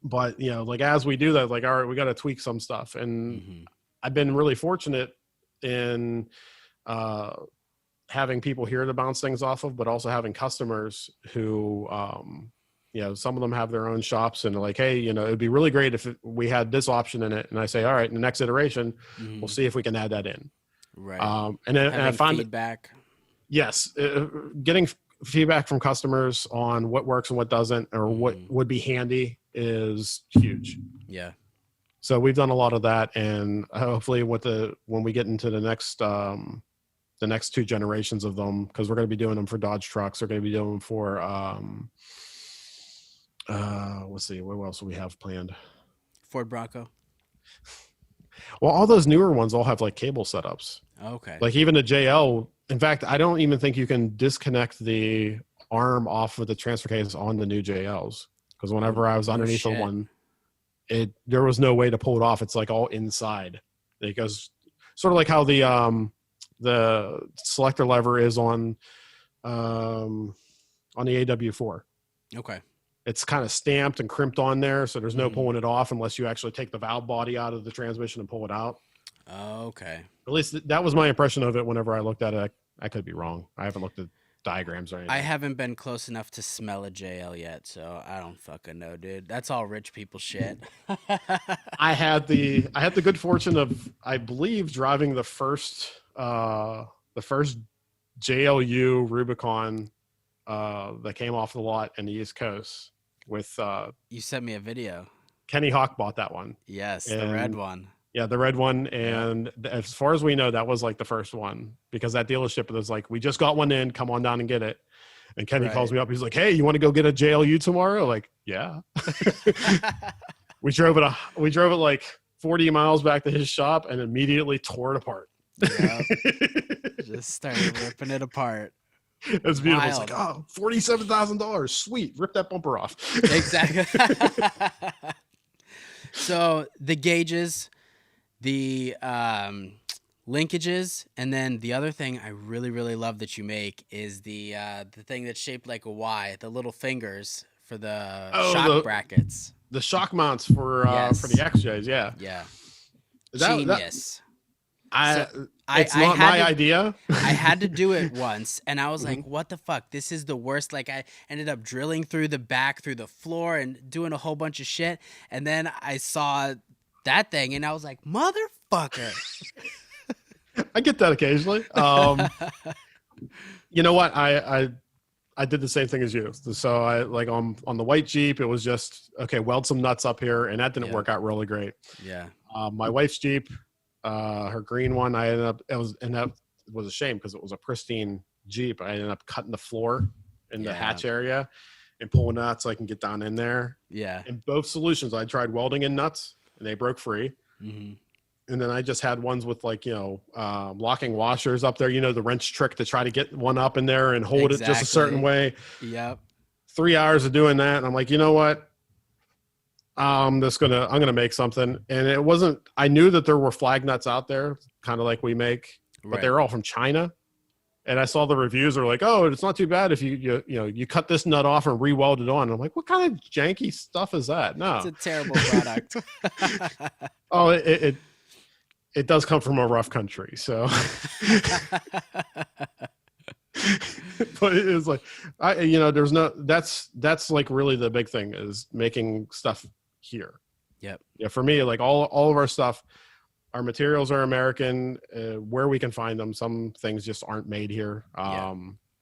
But like, as we do that, like, all right, we got to tweak some stuff. And I've been really fortunate in having people here to bounce things off of, but also having customers who, some of them have their own shops and they're like, hey, it'd be really great if we had this option in it. And I say, all right, in the next iteration, we'll see if we can add that in. Right. And I find feedback. Yes. Getting feedback from customers on what works and what doesn't, or what would be handy, is huge. Yeah. So we've done a lot of that, and hopefully when we get into the next 2 generations of them, because we're going to be doing them for Dodge trucks, we're going to be doing them for let's see, what else do we have planned? Ford Bronco. Well, all those newer ones all have like cable setups. Okay. Like even the JL. In fact, I don't even think you can disconnect the arm off of the transfer case on the new JLs, because whenever I was underneath the one, there was no way to pull it off. It's like all inside. It goes sort of like how the selector lever is on the AW4. Okay. It's kind of stamped and crimped on there, so there's no pulling it off unless you actually take the valve body out of the transmission and pull it out. Okay. At least that was my impression of it whenever I looked at it. I could be wrong. I haven't looked at diagrams or anything. I haven't been close enough to smell a JL yet, so I don't fucking know, dude. That's all rich people shit. I had the good fortune of, I believe, driving the first JLU Rubicon that came off the lot in the East Coast with You sent me a video. Kenny Hawk bought that one. Yes, the red one. Yeah, the red one. And as far as we know, that was like the first one, because that dealership was like, we just got one in, come on down and get it. And Kenny calls me up. He's like, hey, you want to go get a JLU tomorrow? Like, yeah. We drove it like 40 miles back to his shop and immediately tore it apart. Yep. Just started ripping it apart. It was beautiful. It's like, oh, $47,000. Sweet. Rip that bumper off. Exactly. So the gauges, the linkages, and then the other thing I really, really love that you make is the thing that's shaped like a Y, the little fingers for the shock brackets. The shock mounts for the XJs, yeah. Yeah. Genius. I So it's I not had my to idea. I had to do it once, and I was like, Mhm. what the fuck? This is the worst. Like, I ended up drilling through the back, through the floor, and doing a whole bunch of shit. And then I saw that thing, and I was like, motherfucker. I get that occasionally. You know what? I did the same thing as you. So I like on the white Jeep, it was just okay, weld some nuts up here, and that didn't Yeah. work out really great. Yeah. My wife's Jeep, her green one, I ended up it was a shame because it was a pristine Jeep. I ended up cutting the floor in the Yeah. hatch area and pulling nuts so I can get down in there. Yeah. In both solutions, I tried welding in nuts and they broke free. Hmm. And then I just had ones with like, locking washers up there, the wrench trick to try to get one up in there and hold it just a certain Exactly. way. Yep. 3 hours of doing that. And I'm like, you know what? I'm gonna make something. And it wasn't, I knew that there were flag nuts out there, kind of like we make, but they Right. were all from China. And I saw the reviews are like, oh, it's not too bad if you cut this nut off and re-weld it on. I'm like, what kind of janky stuff is that? It's No. a terrible product. Oh, it does come from a rough country. So, but it is like, there's that's like really the big thing is making stuff here. Yep. Yeah. For me, like all of our stuff, our materials are American, where we can find them. Some things just aren't made here, Yeah.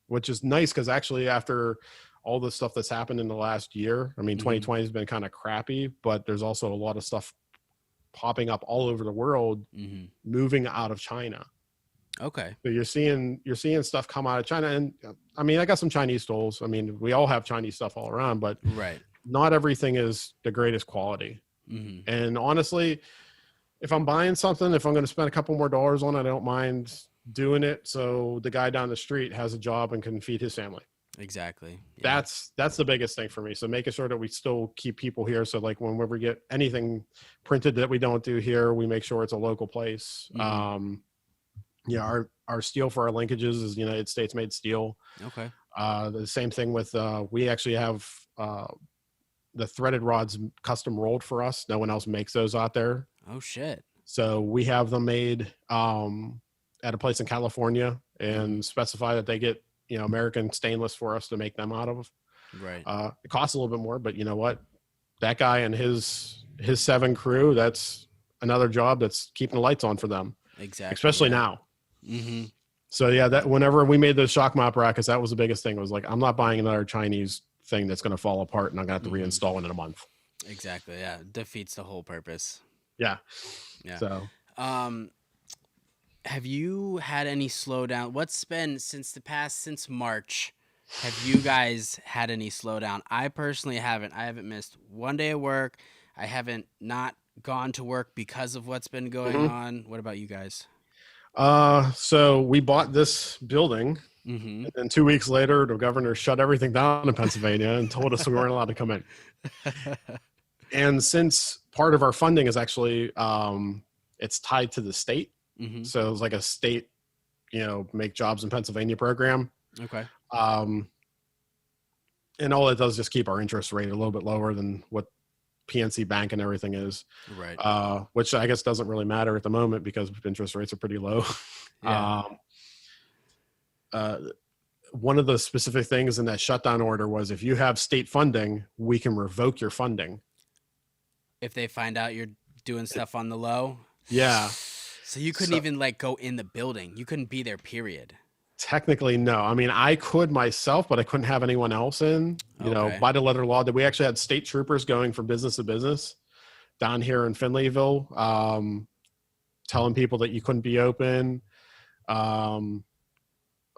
which is nice because actually after all the stuff that's happened in the last year, I mean, Hmm. 2020 has been kind of crappy, but there's also a lot of stuff popping up all over the world, Hmm. moving out of China. Okay. So you're seeing stuff come out of China, and I mean, I got some Chinese tools. I mean, we all have Chinese stuff all around, but Right. not everything is the greatest quality. Hmm. And honestly, if I'm buying something, if I'm going to spend a couple more dollars on it, I don't mind doing it so the guy down the street has a job and can feed his family. Exactly. Yeah. That's the biggest thing for me. So making sure that we still keep people here. So like whenever we get anything printed that we don't do here, we make sure it's a local place. Hmm. Yeah, our steel for our linkages is United States made steel. Okay. The same thing with we actually have the threaded rods custom rolled for us. No one else makes those out there. Oh shit. So we have them made at a place in California and Mhm. specify that they get American stainless for us to make them out of. Right. It costs a little bit more, but you know what? That guy and his 7 crew, that's another job that's keeping the lights on for them, Exactly. especially Yeah. now. Hmm. So yeah, that whenever we made those shock mop brackets, that was the biggest thing. It was like, I'm not buying another Chinese thing that's going to fall apart and I'm going to have to Hmm. reinstall it in a month. Exactly. Yeah. Defeats the whole purpose. Yeah. Yeah. So Um, have you had any slowdown? What's been since March? Have you guys had any slowdown? I personally haven't. I haven't missed one day of work. I haven't not gone to work because of what's been going mhm. on. What about you guys? So we bought this building, Mm-hmm. and then 2 weeks later, the governor shut everything down in Pennsylvania and told us we weren't allowed to come in. And since part of our funding is actually it's tied to the state, Mm-hmm. so it's like a state, make jobs in Pennsylvania program. Okay. Um, and all it does is just keep our interest rate a little bit lower than what PNC Bank and everything is, Right. which I guess doesn't really matter at the moment because interest rates are pretty low. Yeah. um, uh, One of the specific things in that shutdown order was if you have state funding, we can revoke your funding. If they find out you're doing stuff on the low. Yeah. So you couldn't So even like go in the building. You couldn't be there, period. technically, no. I mean, I could myself, but I couldn't have anyone else in, Okay. by the letter of law. That we actually had state troopers going from business to business down here in Finleyville, telling people that you couldn't be open.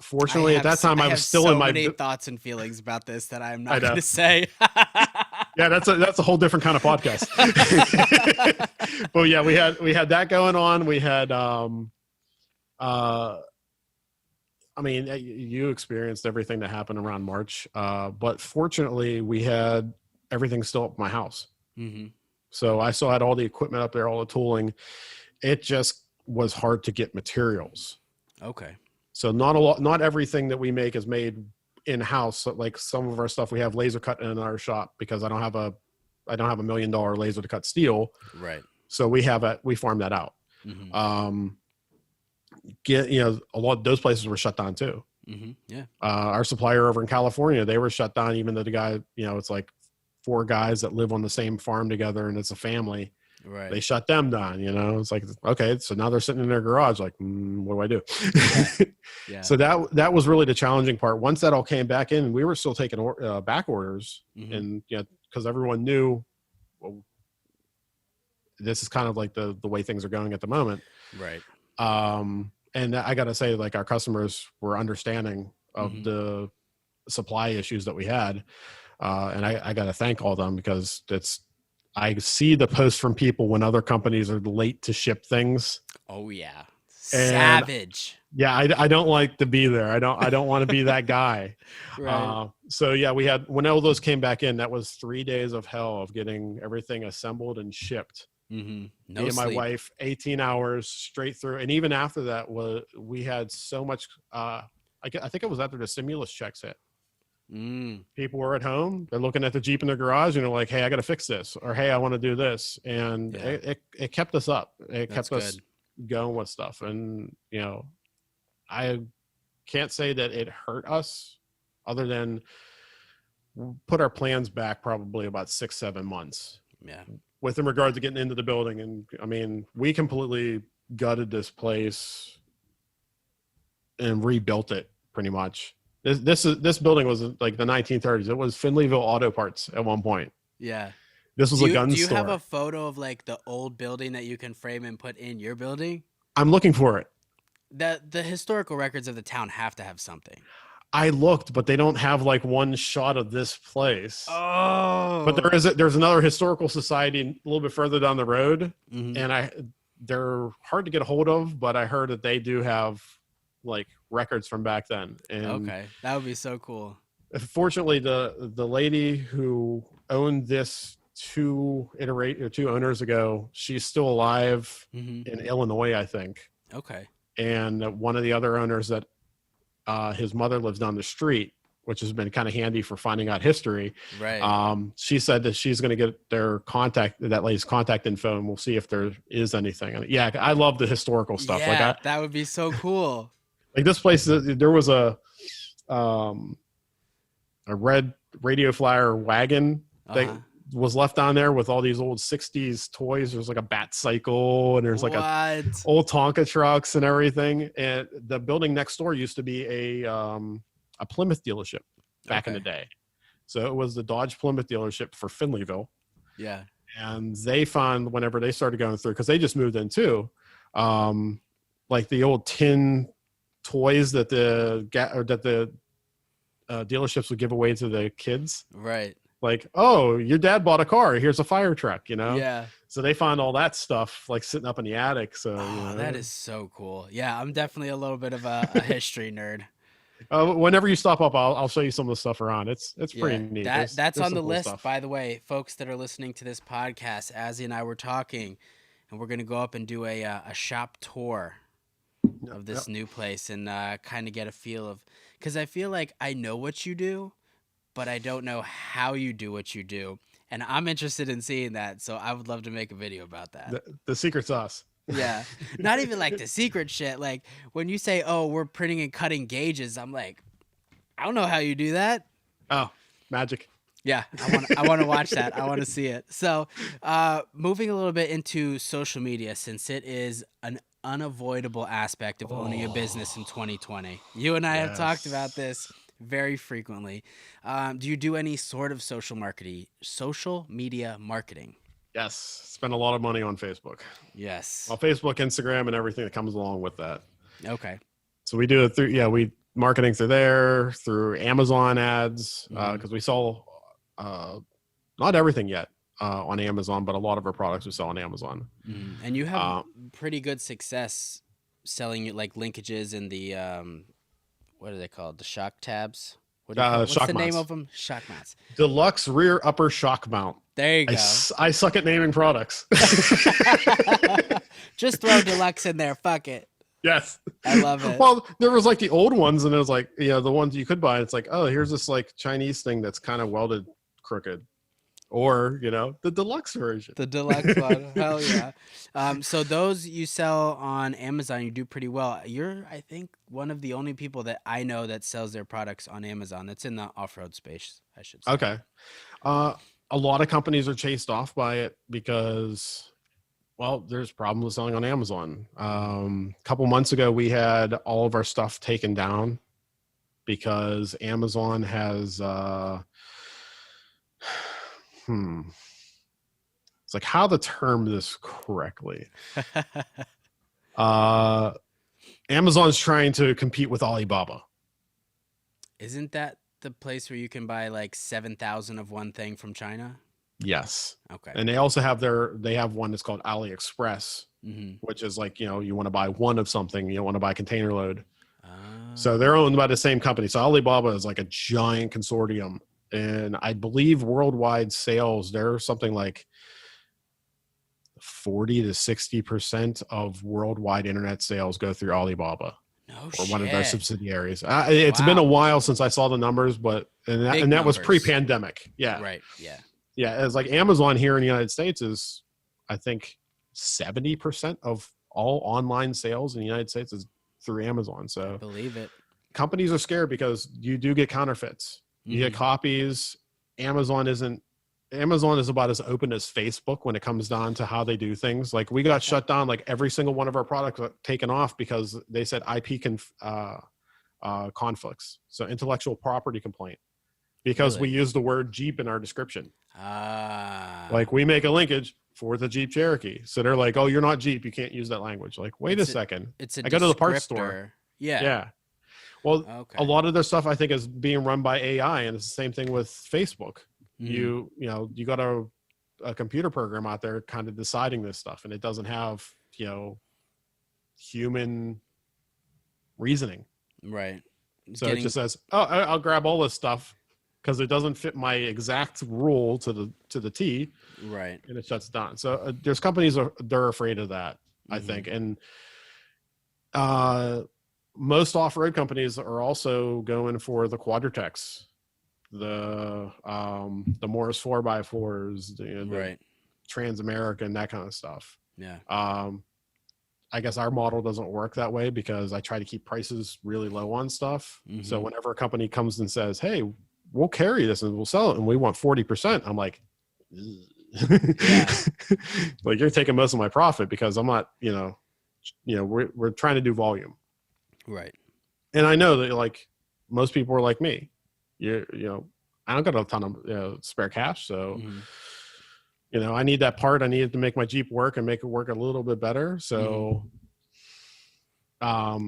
Fortunately, at that time, I I was have still so in my. many thoughts and feelings about this that I'm I not going know. to say. Yeah, that's a whole different kind of podcast. But yeah, we had that going on. We had I mean, you experienced everything that happened around March, but fortunately, we had everything still up at my house. Hmm. So I still had all the equipment up there, all the tooling. It just was hard to get materials. Okay. So not everything that we make is made in house. So like some of our stuff, we have laser cut in our shop because I don't have a $1 million laser to cut steel. Right. So we farm that out. Hmm. get, a lot of those places were shut down too. Yeah. Our supplier over in California, they were shut down, even though the guy, it's like 4 guys that live on the same farm together and it's a family. Right. They shut them down, it's like, okay, so now they're sitting in their garage like, what do I do? Yeah. So that was really the challenging part. Once that all came back in, we were still taking back orders, and because everyone knew, well, this is kind of like the way things are going at the moment. Right. And I got to say, like, our customers were understanding of the supply issues that we had. And I got to thank all of them, because I see the posts from people when other companies are late to ship things. Oh yeah. Savage. Yeah. I don't like to be there. I don't want to be that guy. Right. So yeah, when all those came back in, that was 3 days of hell of getting everything assembled and shipped. No Me and my sleep. wife, 18 hours straight through. And even after that, we had so much, I think it was after the stimulus checks hit. People were at home, they're looking at the Jeep in their garage and they're like, hey, I got to fix this, or hey, I want to do this. And it kept us up. It kept us going with stuff. And, I can't say that it hurt us, other than put our plans back probably about 6-7 months. Yeah. With in regard to getting into the building. And I mean, we completely gutted this place and rebuilt it pretty much. This building was like the 1930s. It was Finleyville Auto Parts at one point. Yeah. This was a gun store. Do you have a photo of like the old building that you can frame and put in your building? I'm looking for it. The historical records of the town have to have something. I looked, but they don't have like one shot of this place. Oh. But there's another historical society a little bit further down the road, and they're hard to get a hold of, but I heard that they do have like records from back then. And okay, that would be so cool. Fortunately, the lady who owned this 2 owners ago, she's still alive in Illinois, I think. Okay. And one of the other owners that his mother lives down the street, which has been kind of handy for finding out history. Right. She said that she's going to get that lady's contact info, and we'll see if there is anything. And yeah, I love the historical stuff. Yeah, like that would be so cool. Like this place, there was a red radio flyer wagon that was left down there with all these old 60s toys. There's like a bat cycle, and there's like a old Tonka trucks and everything. And the building next door used to be a Plymouth dealership back in the day. So it was the Dodge Plymouth dealership for Finleyville. Yeah. And they found, whenever they started going through, because they just moved in too, like the old tin toys that the dealerships would give away to the kids. Right. Like, oh, your dad bought a car. Here's a fire truck, Yeah. So they found all that stuff like sitting up in the attic. So that is so cool. Yeah, I'm definitely a little bit of a history nerd. Whenever you stop up, I'll show you some of the stuff around. It's pretty neat. That's on the list, stuff. By the way, folks that are listening to this podcast. Azzy and I were talking, and we're gonna go up and do a shop tour of this new place and kind of get a feel of, because I feel like I know what you do, but I don't know how you do what you do, and I'm interested in seeing that. So I would love to make a video about that. The secret sauce. Yeah, not even like the secret shit. Like when you say, "Oh, we're printing and cutting gauges," I'm like, I don't know how you do that. Oh, magic. Yeah, I want to watch that. I want to see it. So, moving a little bit into social media, since it is an unavoidable aspect of owning a business in 2020. You and I have talked about this very frequently. Do you do any sort of social media marketing? Yes, spend a lot of money on Facebook. Yes. Well, Facebook, Instagram, and everything that comes along with that. Okay. So we do it through, we marketing through there, through Amazon ads, because we sell not everything yet on Amazon, but a lot of our products we sell on Amazon. And you have pretty good success selling like linkages and the what are they called? The shock tabs. What's the name of them? Shock mounts. Deluxe rear upper shock mount. There you go. I suck at naming products. Just throw deluxe in there. Fuck it. Yes. I love it. Well, there was like the old ones, and it was like, the ones you could buy. It's like, oh, here's this like Chinese thing that's kind of welded crooked. or, you know, the deluxe version. The deluxe one. Hell yeah. So those you sell on Amazon, you do pretty well. You're, I think, one of the only people that I know that sells their products on Amazon. That's in the off-road space, I should say. Okay. Uh, a lot of companies are chased off by it because, well, there's problems with selling on Amazon. A couple months ago, we had all of our stuff taken down because Amazon has, it's like how to term this correctly. Amazon's trying to compete with Alibaba. Isn't that the place where you can buy like 7,000 of one thing from China? Yes. Okay. And they also have they have one that's called AliExpress, which is like, you know, you want to buy one of something, you don't want to buy a container load. So they're owned by the same company. So Alibaba is like a giant consortium. And I believe worldwide sales, they're something like 40 to 60% of worldwide internet sales go through Alibaba or one of their subsidiaries. It's been a while since I saw the numbers, but and that was pre-pandemic. Yeah. Right. Yeah. Yeah. It's like Amazon here in the United States is, I think, 70% of all online sales in the United States is through Amazon. So I believe it. Companies are scared because you do get counterfeits. You get copies. Amazon is about as open as Facebook when it comes down to how they do things. Like we got shut down, like every single one of our products got taken off because they said IP conflicts. So intellectual property complaint, because we use the word Jeep in our description. Like we make a linkage for the Jeep Cherokee. So they're like, oh, you're not Jeep. You can't use that language. Like, wait a second. I go to the parts store. Yeah. Well, a lot of their stuff I think is being run by AI, and it's the same thing with Facebook. You got a computer program out there kind of deciding this stuff, and it doesn't have, you know, human reasoning. Right. So it just says, oh, I'll grab all this stuff because it doesn't fit my exact rule to the T. Right. And it shuts down. So there's companies they're afraid of that, I think. And most off-road companies are also going for the Quadratechs, the Morris 4x4s, the Trans-American, that kind of stuff. Yeah. I guess our model doesn't work that way because I try to keep prices really low on stuff. So whenever a company comes and says, hey, we'll carry this and we'll sell it and we want 40%, I'm like, like you're taking most of my profit because I'm not, we're trying to do volume. Right. And I know that like most people are like me, I don't got a ton of spare cash. So, I need that part. I need it to make my Jeep work and make it work a little bit better. So, but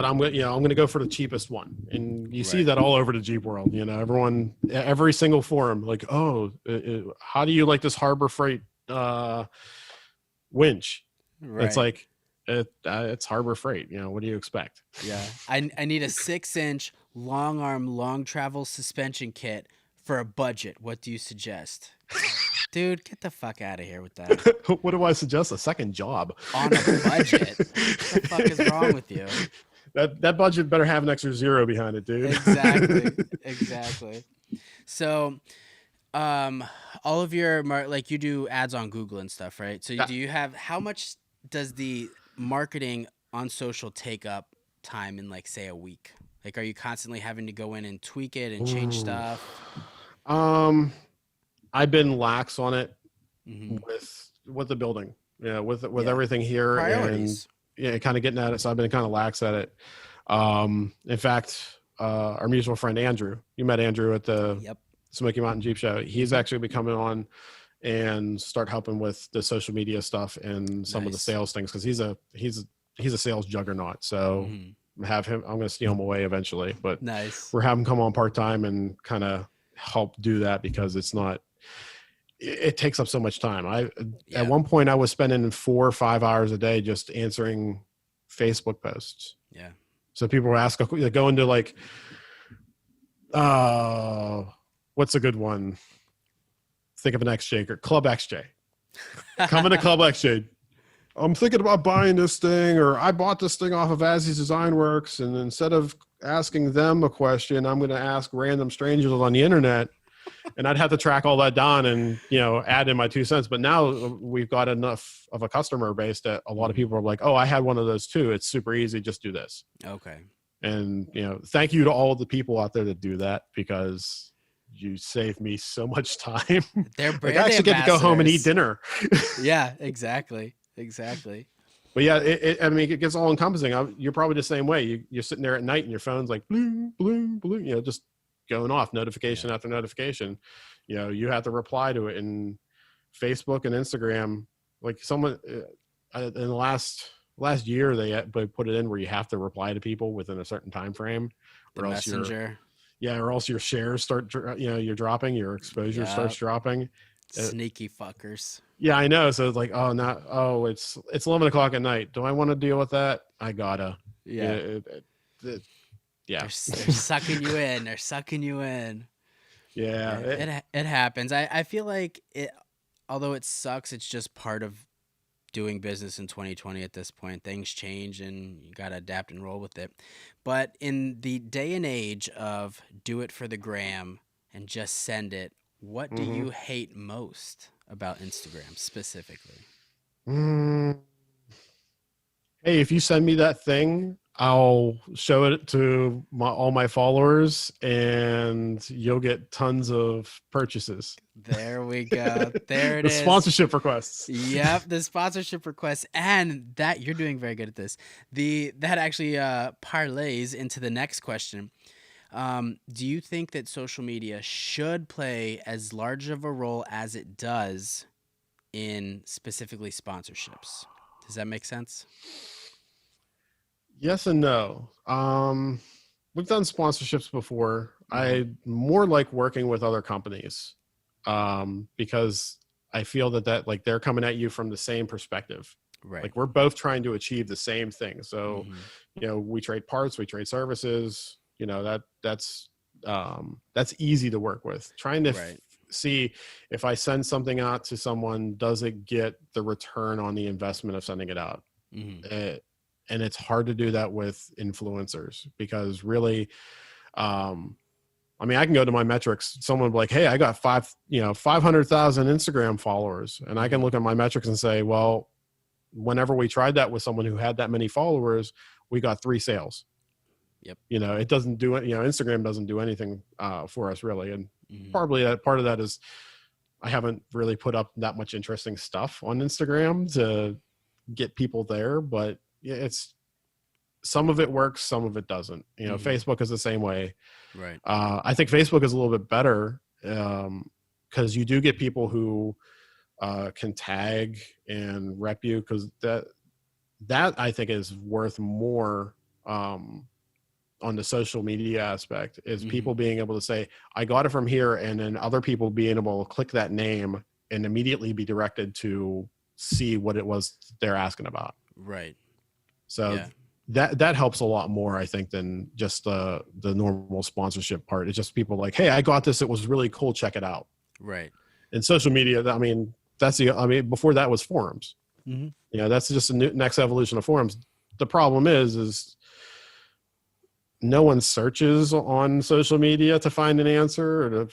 I'm going to go for the cheapest one. And you see that all over the Jeep world, every single forum, like, oh, how do you like this Harbor Freight, winch? It's like it's Harbor Freight. What do you expect? Yeah, I need a 6-inch long arm long travel suspension kit for a budget. What do you suggest? Dude, get the fuck out of here with that. What do I suggest? A second job on a budget? What the fuck is wrong with you? That budget better have an extra zero behind it, dude. Exactly. So all of your like you do ads on Google and stuff, right? So do you have, how much does the marketing on social take up time in, like, say, a week? Like, are you constantly having to go in and tweak it and change stuff? I've been lax on it with the building, with everything here. Priorities. And kind of getting at it. So I've been kind of lax at it. In fact, our mutual friend Andrew, you met Andrew at the Smoky Mountain Jeep Show. He's actually be coming on and start helping with the social media stuff and some of the sales things, because he's a sales juggernaut. So have him. I'm going to steal him away eventually, but we're having him come on part time and kind of help do that, because it's not. It takes up so much time. At one point I was spending 4 or 5 hours a day just answering Facebook posts. Yeah. So people were asking, go into like, what's a good one? Think of an XJ or Club XJ. Coming to Club XJ. I'm thinking about buying this thing, or I bought this thing off of Azzys Design Works, and instead of asking them a question, I'm going to ask random strangers on the internet, and I'd have to track all that down and, add in my 2 cents. But now we've got enough of a customer base that a lot of people are like, oh, I had one of those too. It's super easy. Just do this. Okay. And, thank you to all the people out there that do that, because you save me so much time. They're like, I actually get to go home and eat dinner. Yeah, exactly. Exactly. But yeah, it gets all encompassing. You're probably the same way. You're sitting there at night and your phone's like, bloom, bloom, bloom, just going off notification after notification. You have to reply to it. And Facebook and Instagram, like someone in the last year, they put it in where you have to reply to people within a certain time frame, or else Messenger. or else your shares start, you're dropping, your exposure starts dropping. Sneaky fuckers. Yeah, I know. So it's like, it's 11 o'clock at night. Do I want to deal with that? I gotta. Yeah. Yeah. They're sucking you in. They're sucking you in. Yeah. It happens. I feel like although it sucks, it's just part of doing business in 2020 at this point. Things change and you got to adapt and roll with it. But in the day and age of do it for the gram and just send it, what do you hate most about Instagram specifically? Hey, if you send me that thing, I'll show it to all my followers and you'll get tons of purchases. There we go. There it is. The sponsorship requests. Yep, the sponsorship requests. And that you're doing very good at this. That actually parlays into the next question. Do you think that social media should play as large of a role as it does in specifically sponsorships? Does that make sense? Yes and no. We've done sponsorships before. I more like working with other companies because I feel that like they're coming at you from the same perspective. Right. Like we're both trying to achieve the same thing. So, we trade parts, we trade services. That's easy to work with. Trying to see if I send something out to someone, does it get the return on the investment of sending it out? And it's hard to do that with influencers because really, I can go to my metrics. Someone will be like, hey, I got 500,000 Instagram followers. And I can look at my metrics and say, well, whenever we tried that with someone who had that many followers, we got 3 sales. Yep. It doesn't do it. Instagram doesn't do anything for us really. And probably part of that is I haven't really put up that much interesting stuff on Instagram to get people there, but it's some of it works, some of it doesn't. Facebook is the same way. Right. I think Facebook is a little bit better because you do get people who can tag and rep you, because that I think is worth more on the social media aspect is people being able to say, I got it from here, and then other people being able to click that name and immediately be directed to see what it was they're asking about. Right. So that helps a lot more, I think, than just the normal sponsorship part. It's just people like, hey, I got this. It was really cool. Check it out. Right. And social media, before that was forums. That's just a next evolution of forums. The problem is no one searches on social media to find an answer or to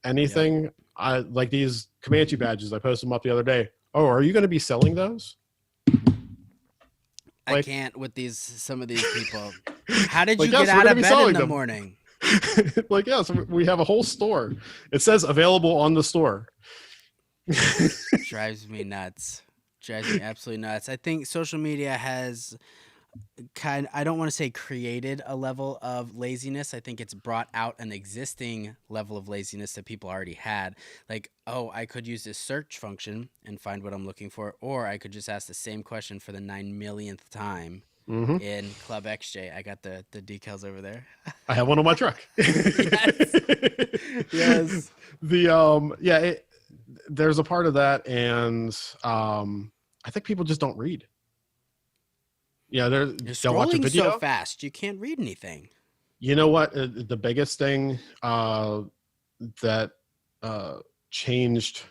anything. I like these Comanche badges. I posted them up the other day. Oh, are you going to be selling those? I can't with some of these people. How did you get out of bed in the morning? So we have a whole store. It says available on the store. Drives me nuts. Drives me absolutely nuts. I think social media has I don't want to say created a level of laziness. I think it's brought out an existing level of laziness that people already had. Like, oh, I could use this search function and find what I'm looking for, or I could just ask the same question for the 9 millionth time in Club XJ. I got the decals over there. I have one on my truck. Yes. There's a part of that, and I think people just don't read. You're scrolling so fast, you can't read anything. You know what? The biggest thing that changed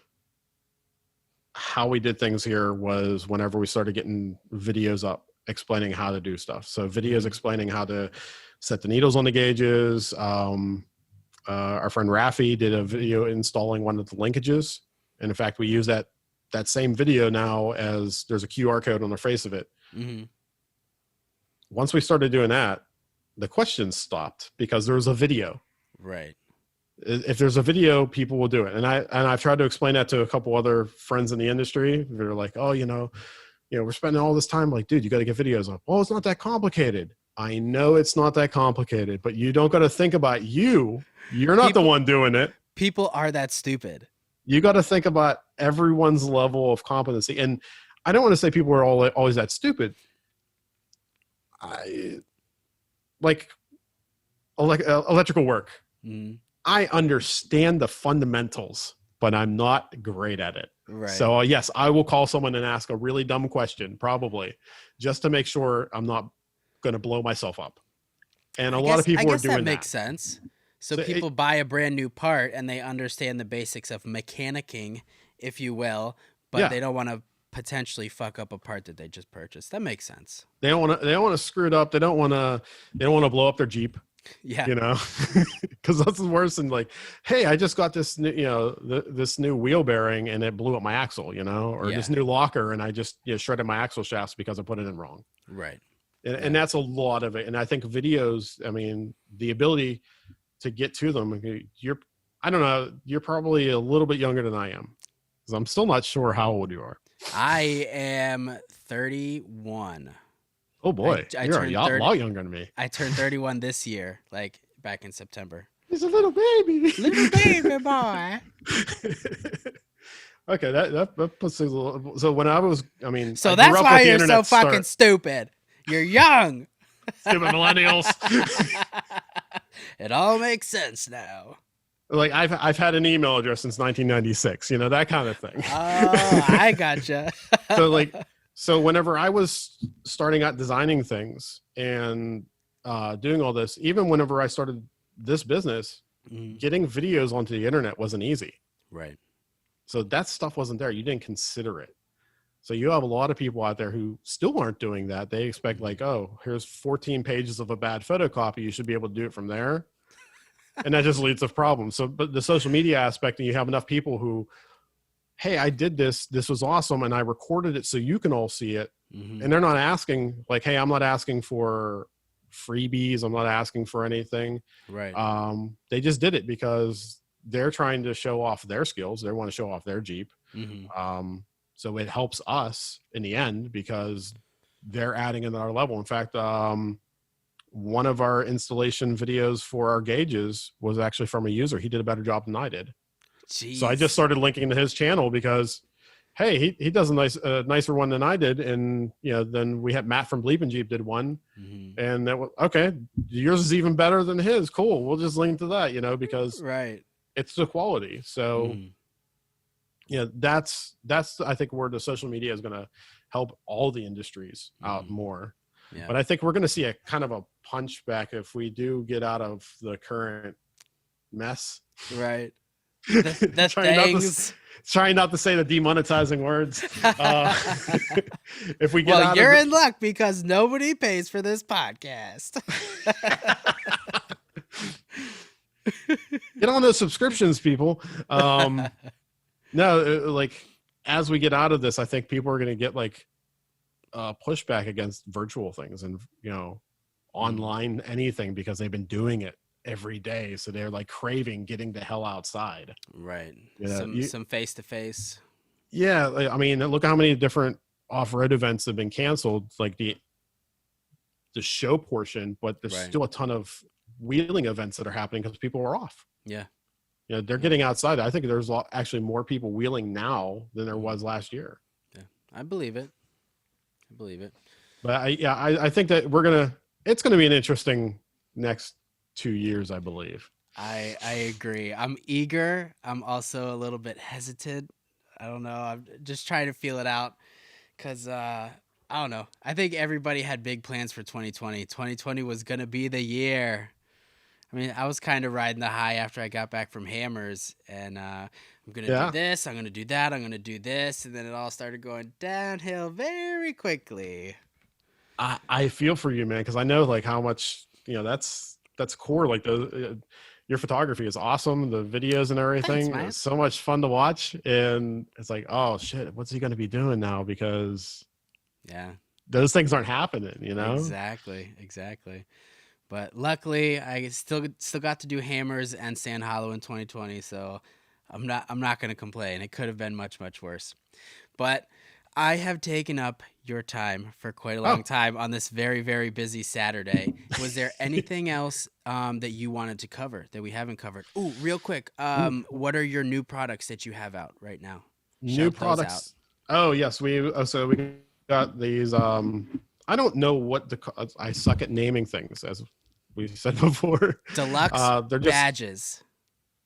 how we did things here was whenever we started getting videos up explaining how to do stuff. So videos explaining how to set the needles on the gauges. Our friend Rafi did a video installing one of the linkages. And in fact, we use that same video now as there's a QR code on the face of it. Mm-hmm. Once we started doing that, the questions stopped because there was a video. Right. If there's a video, people will do it. And I've tried to explain that to a couple other friends in the industry. They're like, oh, we're spending all this time. Like, dude, you got to get videos up. Well, it's not that complicated. I know it's not that complicated, but you don't got to think about you. You're not the one doing it. People are that stupid. You got to think about everyone's level of competency. And I don't want to say people are always that stupid. Like electrical work. Mm-hmm. I understand the fundamentals, but I'm not great at it. Right. So yes, I will call someone and ask a really dumb question, probably, just to make sure I'm not going to blow myself up. And a lot of people are doing that. That makes sense. So people buy a brand new part and they understand the basics of mechanicking, if you will, but they don't want to potentially fuck up a part that they just purchased. That makes sense. They don't want to screw it up. They don't want to blow up their Jeep. Yeah. Because that's worse than like, hey, I just got this new, this new wheel bearing and it blew up my axle, or this new locker and I just shredded my axle shafts because I put it in wrong. Right. And that's a lot of it. And I think videos, the ability to get to them, I don't know, you're probably a little bit younger than I am, because I'm still not sure how old you are. I am 31. Oh boy, you're a lot younger than me. I turned 31 this year, like back in September. He's a little baby. Little baby boy. Okay, that puts things a little. So when I was, so that's why you're so fucking stupid. You're young. Stupid millennials. It all makes sense now. Like I've had an email address since 1996, that kind of thing. Oh, I gotcha. So whenever I was starting out designing things and doing all this, even whenever I started this business, getting videos onto the internet wasn't easy. Right. So that stuff wasn't there. You didn't consider it. So you have a lot of people out there who still aren't doing that. They expect like, oh, here's 14 pages of a bad photocopy. You should be able to do it from there. And that just leads to problems. So, but the social media aspect, and you have enough people who, hey, I did this. This was awesome. And I recorded it so you can all see it. Mm-hmm. And they're not asking like, hey, I'm not asking for freebies. I'm not asking for anything. Right. They just did it because they're trying to show off their skills. They want to show off their Jeep. Mm-hmm. So it helps us in the end because they're adding another level. In fact, one of our installation videos for our gauges was actually from a user. He did a better job than I did. Jeez. So I just started linking to his channel because, hey, he does a nicer one than I did. And, then we had Matt from Bleepin' Jeep did one. Mm-hmm. And that was, okay, yours is even better than his. Cool. We'll just link to that, because right. It's the quality. So, that's I think where the social media is going to help all the industries out more. Yeah. But I think we're going to see a kind of a punch back if we do get out of the current mess. Right. That's trying not to say the demonetizing words. If we get out you're in luck because nobody pays for this podcast. Get on those subscriptions, people. No, like as we get out of this, I think people are going to get like pushback against virtual things and online anything because they've been doing it every day, so they're like craving getting the hell outside. Right. Some face to face. Yeah, look how many different off-road events have been canceled, like the show portion, but there's still a ton of wheeling events that are happening because people are off. Yeah. They're getting outside. I think there's actually more people wheeling now than there was last year. Yeah, I believe it. But I think that it's going to be an interesting next 2 years, I believe. I agree. I'm eager. I'm also a little bit hesitant. I don't know. I'm just trying to feel it out because, I don't know. I think everybody had big plans for 2020. 2020 was going to be the year. I was kind of riding the high after I got back from Hammers and, I'm going to do this. I'm going to do that. I'm going to do this. And then it all started going downhill very quickly. I feel for you, man. Cause I know like how much, that's core. Like your photography is awesome. The videos and Thanks, everything man. is so much fun to watch. And it's like, oh shit, what's he going to be doing now? Because Yeah, those things aren't happening. exactly. But luckily, I still got to do hammers and sand hollow in 2020, so I'm not gonna complain. It could have been much worse. But I have taken up your time for quite a long Oh, time on this very busy Saturday. Was there anything else that you wanted to cover that we haven't covered? Ooh, real quick. ooh, What are your new products that you have out right now? new Shout those out. products. Oh yes, we got these. I don't know what I suck at naming things, as we said before. Deluxe They're just badges.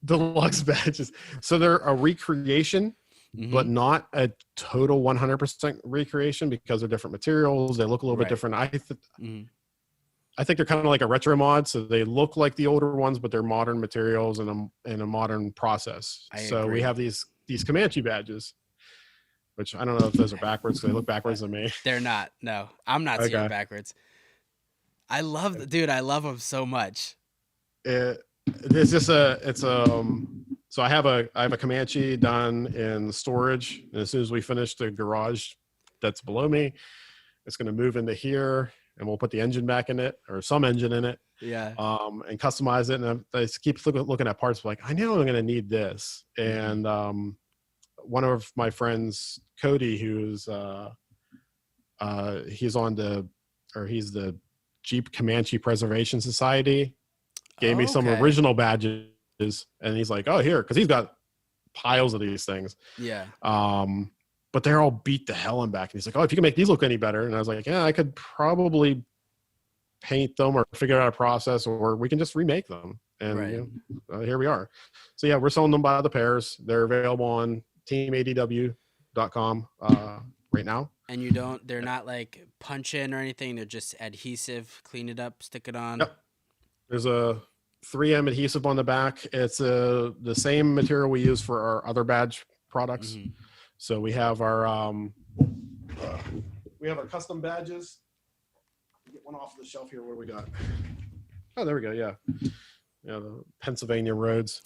deluxe badges. So they're a recreation, Mm-hmm. but not a total 100% recreation because they're different materials. They look a little bit Right. different. Mm-hmm. I think they're kind of like a retro mod, so they look like the older ones, but they're modern materials and a modern process. I So we agree. have these Comanche badges, which I don't know if those are backwards. They look Uh, backwards to me. they're not. No, I'm not seeing it Okay. backwards. Dude. I love them so much. It's just so I have a Comanche done in storage, and as soon as we finish the garage that's below me, it's going to move into here, and we'll put the engine back in it, or some engine in it, Yeah. and customize it. And I just keep looking at parts like, I know I'm going to need this. Mm-hmm. And one of my friends, Cody, who's he's the Jeep Comanche Preservation Society, gave me some Okay. original badges, and he's like, oh, here, because he's got piles of these things. Yeah. But they're all beat the hell in back. And he's like, oh, if you can make these look any better. And I was like, yeah, I could probably paint them or figure out a process, or we can just remake them. And Right. here we are. So yeah, we're selling them by the pairs. They're available on teamadw.com right now. And they're not like punch in or anything. They're just adhesive. Clean it up, stick it on. Yep. There's a 3M adhesive on the back. It's the same material we use for our other badge products. Mm-hmm. So we have our custom badges. Get one off the shelf here. What do we got? Oh, there we go. Yeah, the Pennsylvania roads.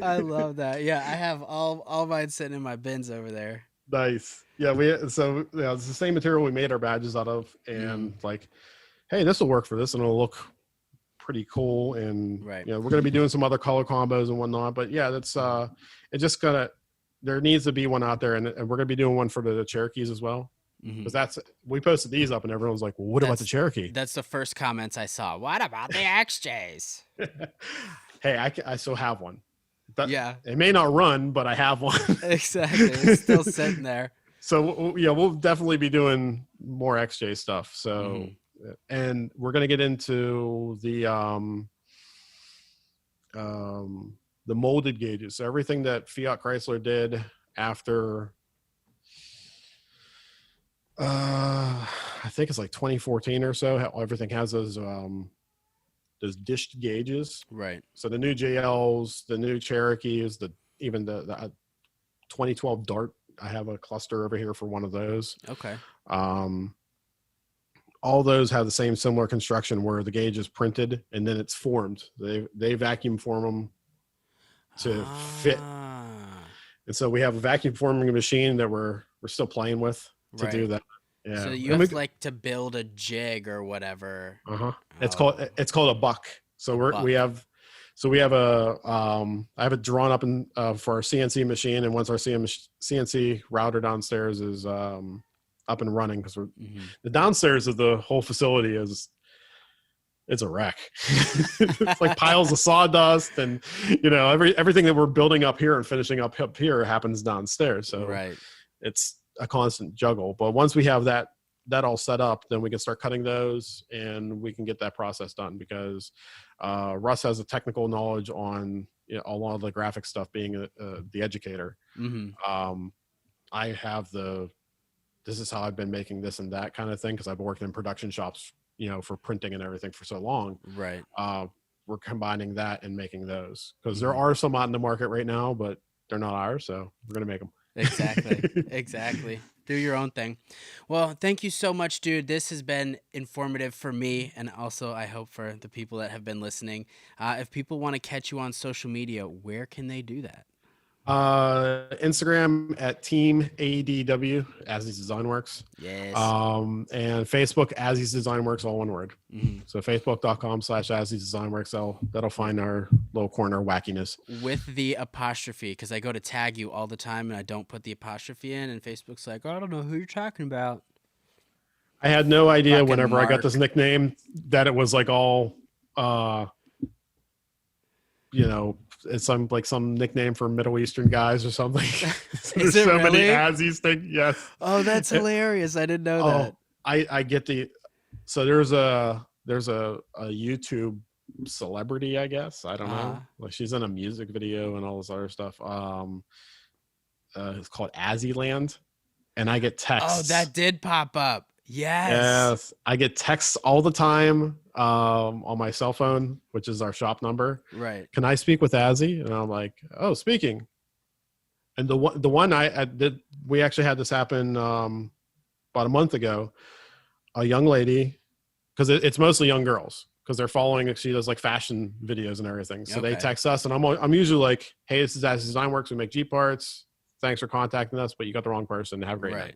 I love that. Yeah, I have all mine sitting in my bins over there. Nice. Yeah, it's the same material we made our badges out of, and like, hey, this will work for this, and it'll look pretty cool. And Right. we're going to be doing some other color combos and whatnot. But yeah, that's it. Just there needs to be one out there, and we're going to be doing one for the Cherokees as well. Because we posted these up, and everyone's like, well, what about the Cherokee? That's the first comments I saw. What about the XJs? Hey, I still have one. Yeah. It may not run, but I have one. Exactly. It's still sitting there. So yeah, we'll definitely be doing more XJ stuff. So, and we're going to get into the molded gauges. So everything that Fiat Chrysler did after, I think it's like 2014 or so, everything has those dished gauges. Right. So the new JLs, the new Cherokees, even the 2012 Dart, I have a cluster over here for one of those. Okay. All those have the same similar construction where the gauge is printed and then it's formed. They vacuum form them to fit. And so we have a vacuum forming machine that we're still playing with to do that. Yeah. So you have to build a jig or whatever. It's called a buck. So we have I have it drawn up for our CNC machine, and once our CNC router downstairs is up and running, because the downstairs of the whole facility it's a wreck. It's like piles of sawdust, and everything that we're building up here and finishing up here happens downstairs. So it's a constant juggle. But once we have that all set up, then we can start cutting those, and we can get that process done, because Russ has a technical knowledge on a lot of the graphic stuff, being the educator. I have this is how I've been making this and that kind of thing, because I've been working in production shops, for printing and everything for so long. Right. We're combining that and making those, because there are some out in the market right now, but they're not ours, so we're going to make them. Exactly. Do your own thing. Well, thank you so much, dude. This has been informative for me, and also I hope for the people that have been listening. If people want to catch you on social media, where can they do that? Instagram at Team ADW, Azzys Design Works. Yes. And Facebook, Azzys Design Works, all one word. Mhm. So facebook.com/Azzys Design Works. That'll find our little corner wackiness. With the apostrophe, because I go to tag you all the time and I don't put the apostrophe in, and Facebook's like, oh, I don't know who you're talking about. I had no idea Fucking whenever I got this Mark. nickname that it was like all, it's some nickname for Middle Eastern guys or something. Is There's it so many really? Azzies things. Yes. Oh, that's hilarious. I didn't know that. I get so there's a YouTube celebrity, I guess. I don't know. Like she's in a music video and all this other stuff. It's called Azzyland, and I get texts. Oh, that did pop up. Yes. Yes, I get texts all the time on my cell phone, which is our shop number. Right. Can I speak with Azzy? And I'm like, oh, speaking. And the one I did, we actually had this happen about a month ago. A young lady, because it's mostly young girls, because they're following. She does like fashion videos and everything. So they text us, and I'm usually like, hey, this is Azzys Design Works. We make Jeep parts. Thanks for contacting us, but you got the wrong person. Have a great night.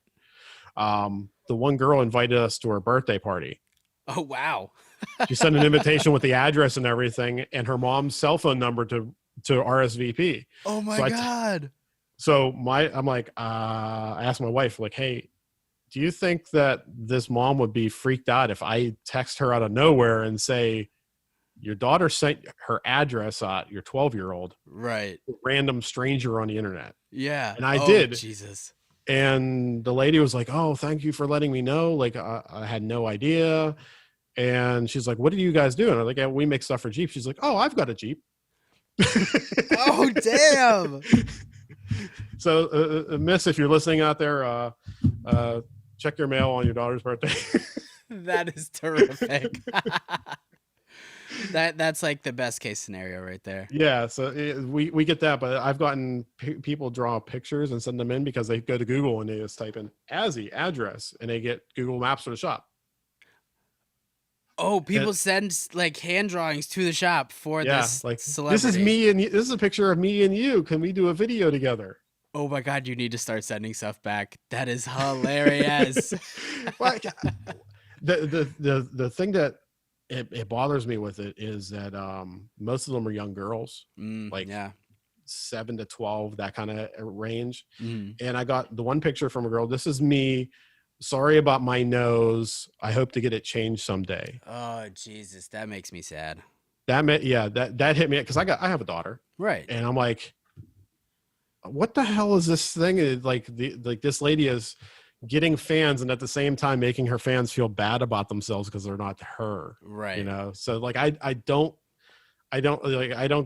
The one girl invited us to her birthday party. Oh, wow. She sent an invitation with the address and everything, and her mom's cell phone number to RSVP. Oh my God. I'm like, I asked my wife, like, hey, do you think that this mom would be freaked out if I text her out of nowhere and say, your daughter sent her address at your 12-year-old, right, random stranger on the internet? Yeah. And I did. Jesus. And the lady was like, oh, thank you for letting me know. Like, I had no idea. And she's like, what do you guys do? And I'm like, yeah, we make stuff for Jeep. She's like, oh, I've got a Jeep. Oh, damn. So, Miss, if you're listening out there, check your mail on your daughter's birthday. That is terrific. That's like the best case scenario right there. Yeah, so we get that, but I've gotten people draw pictures and send them in because they go to Google and they just type in Azzy address and they get Google Maps for the shop. Oh, people send like hand drawings to the shop for this like celebrity. This is me and this is a picture of me and you. Can we do a video together? Oh my God, you need to start sending stuff back. That is hilarious. The thing that it bothers me with it is that most of them are young girls, like 7 to 12, that kind of range. And I got the one picture from a girl. This is me. Sorry about my nose. I hope to get it changed someday. Oh Jesus, that makes me sad. That hit me because I have a daughter, right? And I'm like, what the hell is this thing? Like this lady is getting fans and at the same time making her fans feel bad about themselves because they're not her, right? You know, so like I don't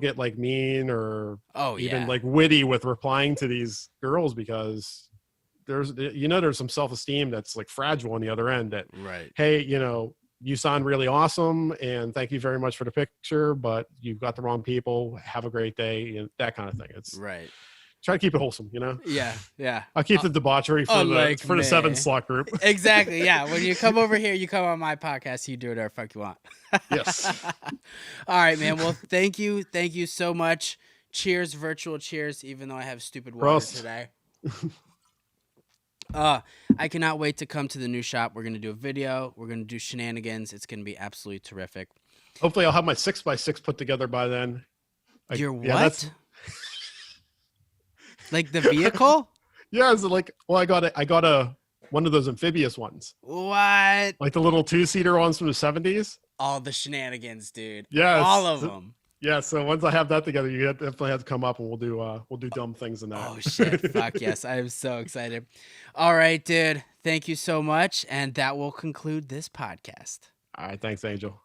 get like mean or even like witty with replying to these girls because there's some self-esteem that's like fragile on the other end that, right, hey, you sound really awesome and thank you very much for the picture, but you've got the wrong people. Have a great day, and that kind of thing. It's right. Try to keep it wholesome, Yeah. I'll keep the debauchery for the 7 slot group. Exactly. Yeah. When you come over here, you come on my podcast, you do whatever the fuck you want. Yes. All right, man. Well, thank you so much. Cheers, virtual cheers, even though I have stupid water today. I cannot wait to come to the new shop. We're gonna do a video. We're gonna do shenanigans. It's gonna be absolutely terrific. Hopefully, I'll have my 6x6 put together by then. Your what? Like the vehicle? Yeah, it's like, well, I got a one of those amphibious ones. What? Like the little 2-seater ones from the 70s. All the shenanigans, dude. Yeah, all of them. Yeah, so once I have that together, you definitely have to come up and we'll do dumb things in that. Oh shit! Fuck yes, I am so excited. All right, dude. Thank you so much, and that will conclude this podcast. All right, thanks, Angel.